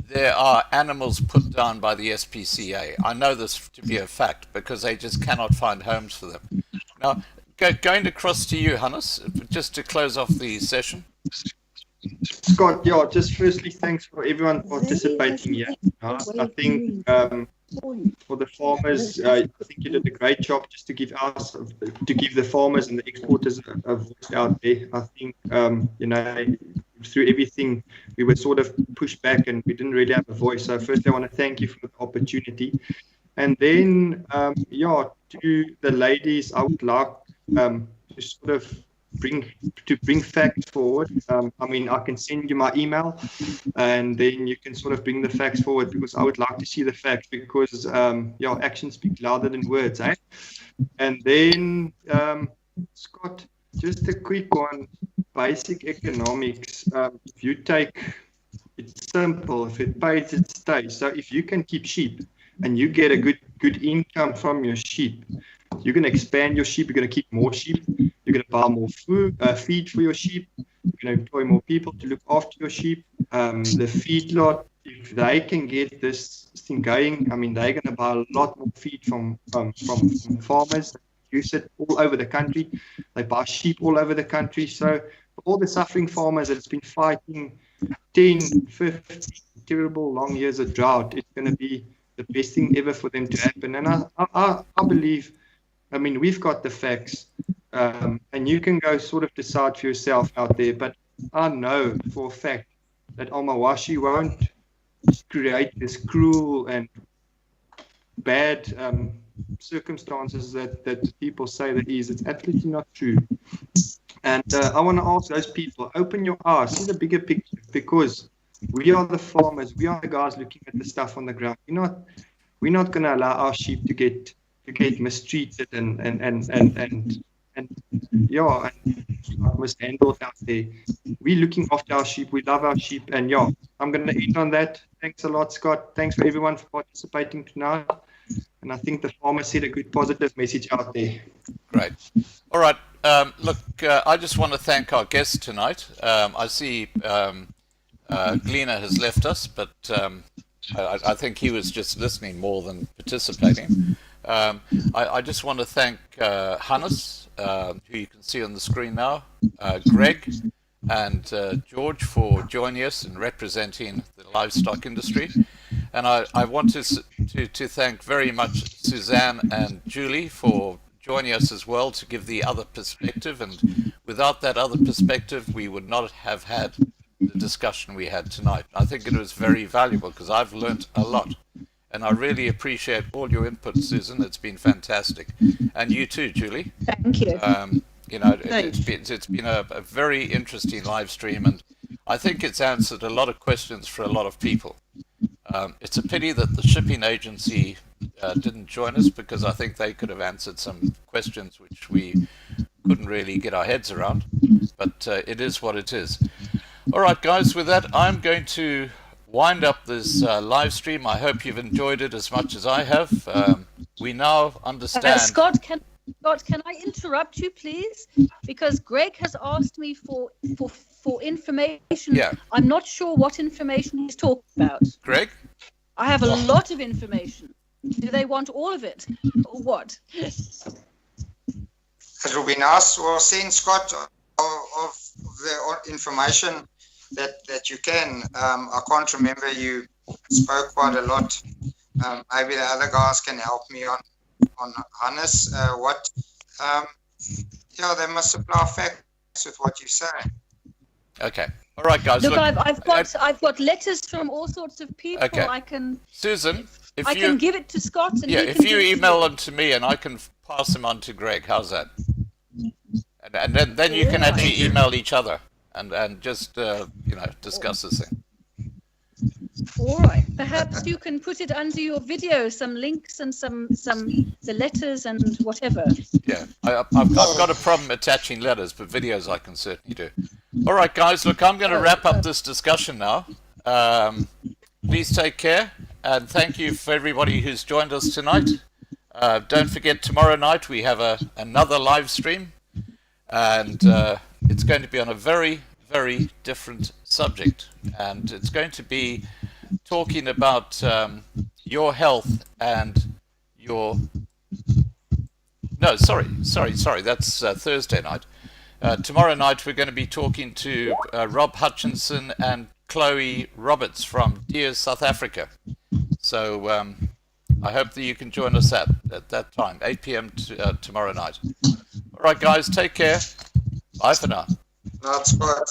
there are animals put down by the SPCA. I know this to be a fact because they just cannot find homes for them. Now, going across to you, Hannes, just to close off the session. Scott, just firstly, thanks for everyone participating here. I think for the farmers, I think you did a great job just to give the farmers and the exporters a voice out there. I think, through everything, we were sort of pushed back and we didn't really have a voice. So first, I want to thank you for the opportunity. And then, to the ladies, I would like to sort of bring facts forward. I mean, I can send you my email, and then you can sort of bring the facts forward, because I would like to see the facts, because actions speak louder than words, eh? And then Scott, just a quick one, basic economics. If you take, it's simple. If it pays, it stays. So if you can keep sheep and you get a good income from your sheep, you're going to expand your sheep. You're going to keep more sheep. You're going to buy more feed for your sheep. You're going to employ more people to look after your sheep. The feedlot, if they can get this thing going, I mean, they're going to buy a lot more feed from farmers. Use it all over the country. They buy sheep all over the country. So for all the suffering farmers that's been fighting 10, 15 terrible long years of drought, it's going to be the best thing ever for them to happen. And I believe, I mean, we've got the facts, and you can go sort of decide for yourself out there. But I know for a fact that Almawashi won't create this cruel and bad circumstances that people say that is. It's absolutely not true. And I want to ask those people, open your eyes, see the bigger picture, because we are the farmers, we are the guys looking at the stuff on the ground. We're not going to allow our sheep to get mistreated and mishandled out there. We're looking after our sheep, we love our sheep, and I'm going to end on that. Thanks a lot, Scott. Thanks for everyone for participating tonight. And I think the farmer said a good positive message out there. Great. All right. Look, I just want to thank our guests tonight. I see Gleaner has left us, but I think he was just listening more than participating. I just want to thank Hannes, who you can see on the screen now, Greg, and George for joining us and representing the livestock industry. And I want to thank very much Suzanne and Julie for joining us as well to give the other perspective. And without that other perspective, we would not have had the discussion we had tonight. I think it was very valuable because I've learned a lot. And I really appreciate all your input, Susan. It's been fantastic. And you too, Julie. Thank you. It's been a very interesting live stream, and I think it's answered a lot of questions for a lot of people. It's a pity that the shipping agency didn't join us, because I think they could have answered some questions which we couldn't really get our heads around. But it is what it is. All right, guys, with that, I'm going to wind up this live stream. I hope you've enjoyed it as much as I have. We now understand... Scott, can I interrupt you, please? Because Greg has asked me for information. Yeah. I'm not sure what information he's talking about. Greg? I have a lot of information. Do they want all of it, or what? It will be nice. We'll send Scott of the information that you can. I can't remember, you spoke quite a lot. Maybe the other guys can help me on Hannes. They must supply facts with what you say. Okay. All right, guys. Look, I've got letters from all sorts of people. Okay. I can Susan, I can give it to Scott, and he if can you give it email them to me, and I can pass them on to Greg. How's that? And then you can actually email each other and just discuss this thing. All right. Perhaps you can put it under your video, some links and the letters and whatever. Yeah, I've got a problem attaching letters, but videos I can certainly do. All right, guys. Look, I'm going to wrap up this discussion now. Please take care, and thank you for everybody who's joined us tonight. Don't forget, tomorrow night we have another live stream, and it's going to be on a very, very different subject, and it's going to be talking about your health and your... No, sorry, that's Thursday night. Tomorrow night we're going to be talking to Rob Hutchinson and Chloe Roberts from Deer, South Africa. So I hope that you can join us at that time, 8 p.m. Tomorrow night. All right, guys, take care. Bye for now. That's good.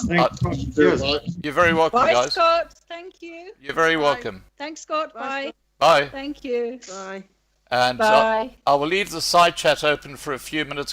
You're very welcome, Bye, guys. Scott. Thank you. You're very Bye. welcome. Thanks, Scott. Bye. Bye. Thank you. Bye. And Bye. I will leave the side chat open for a few minutes.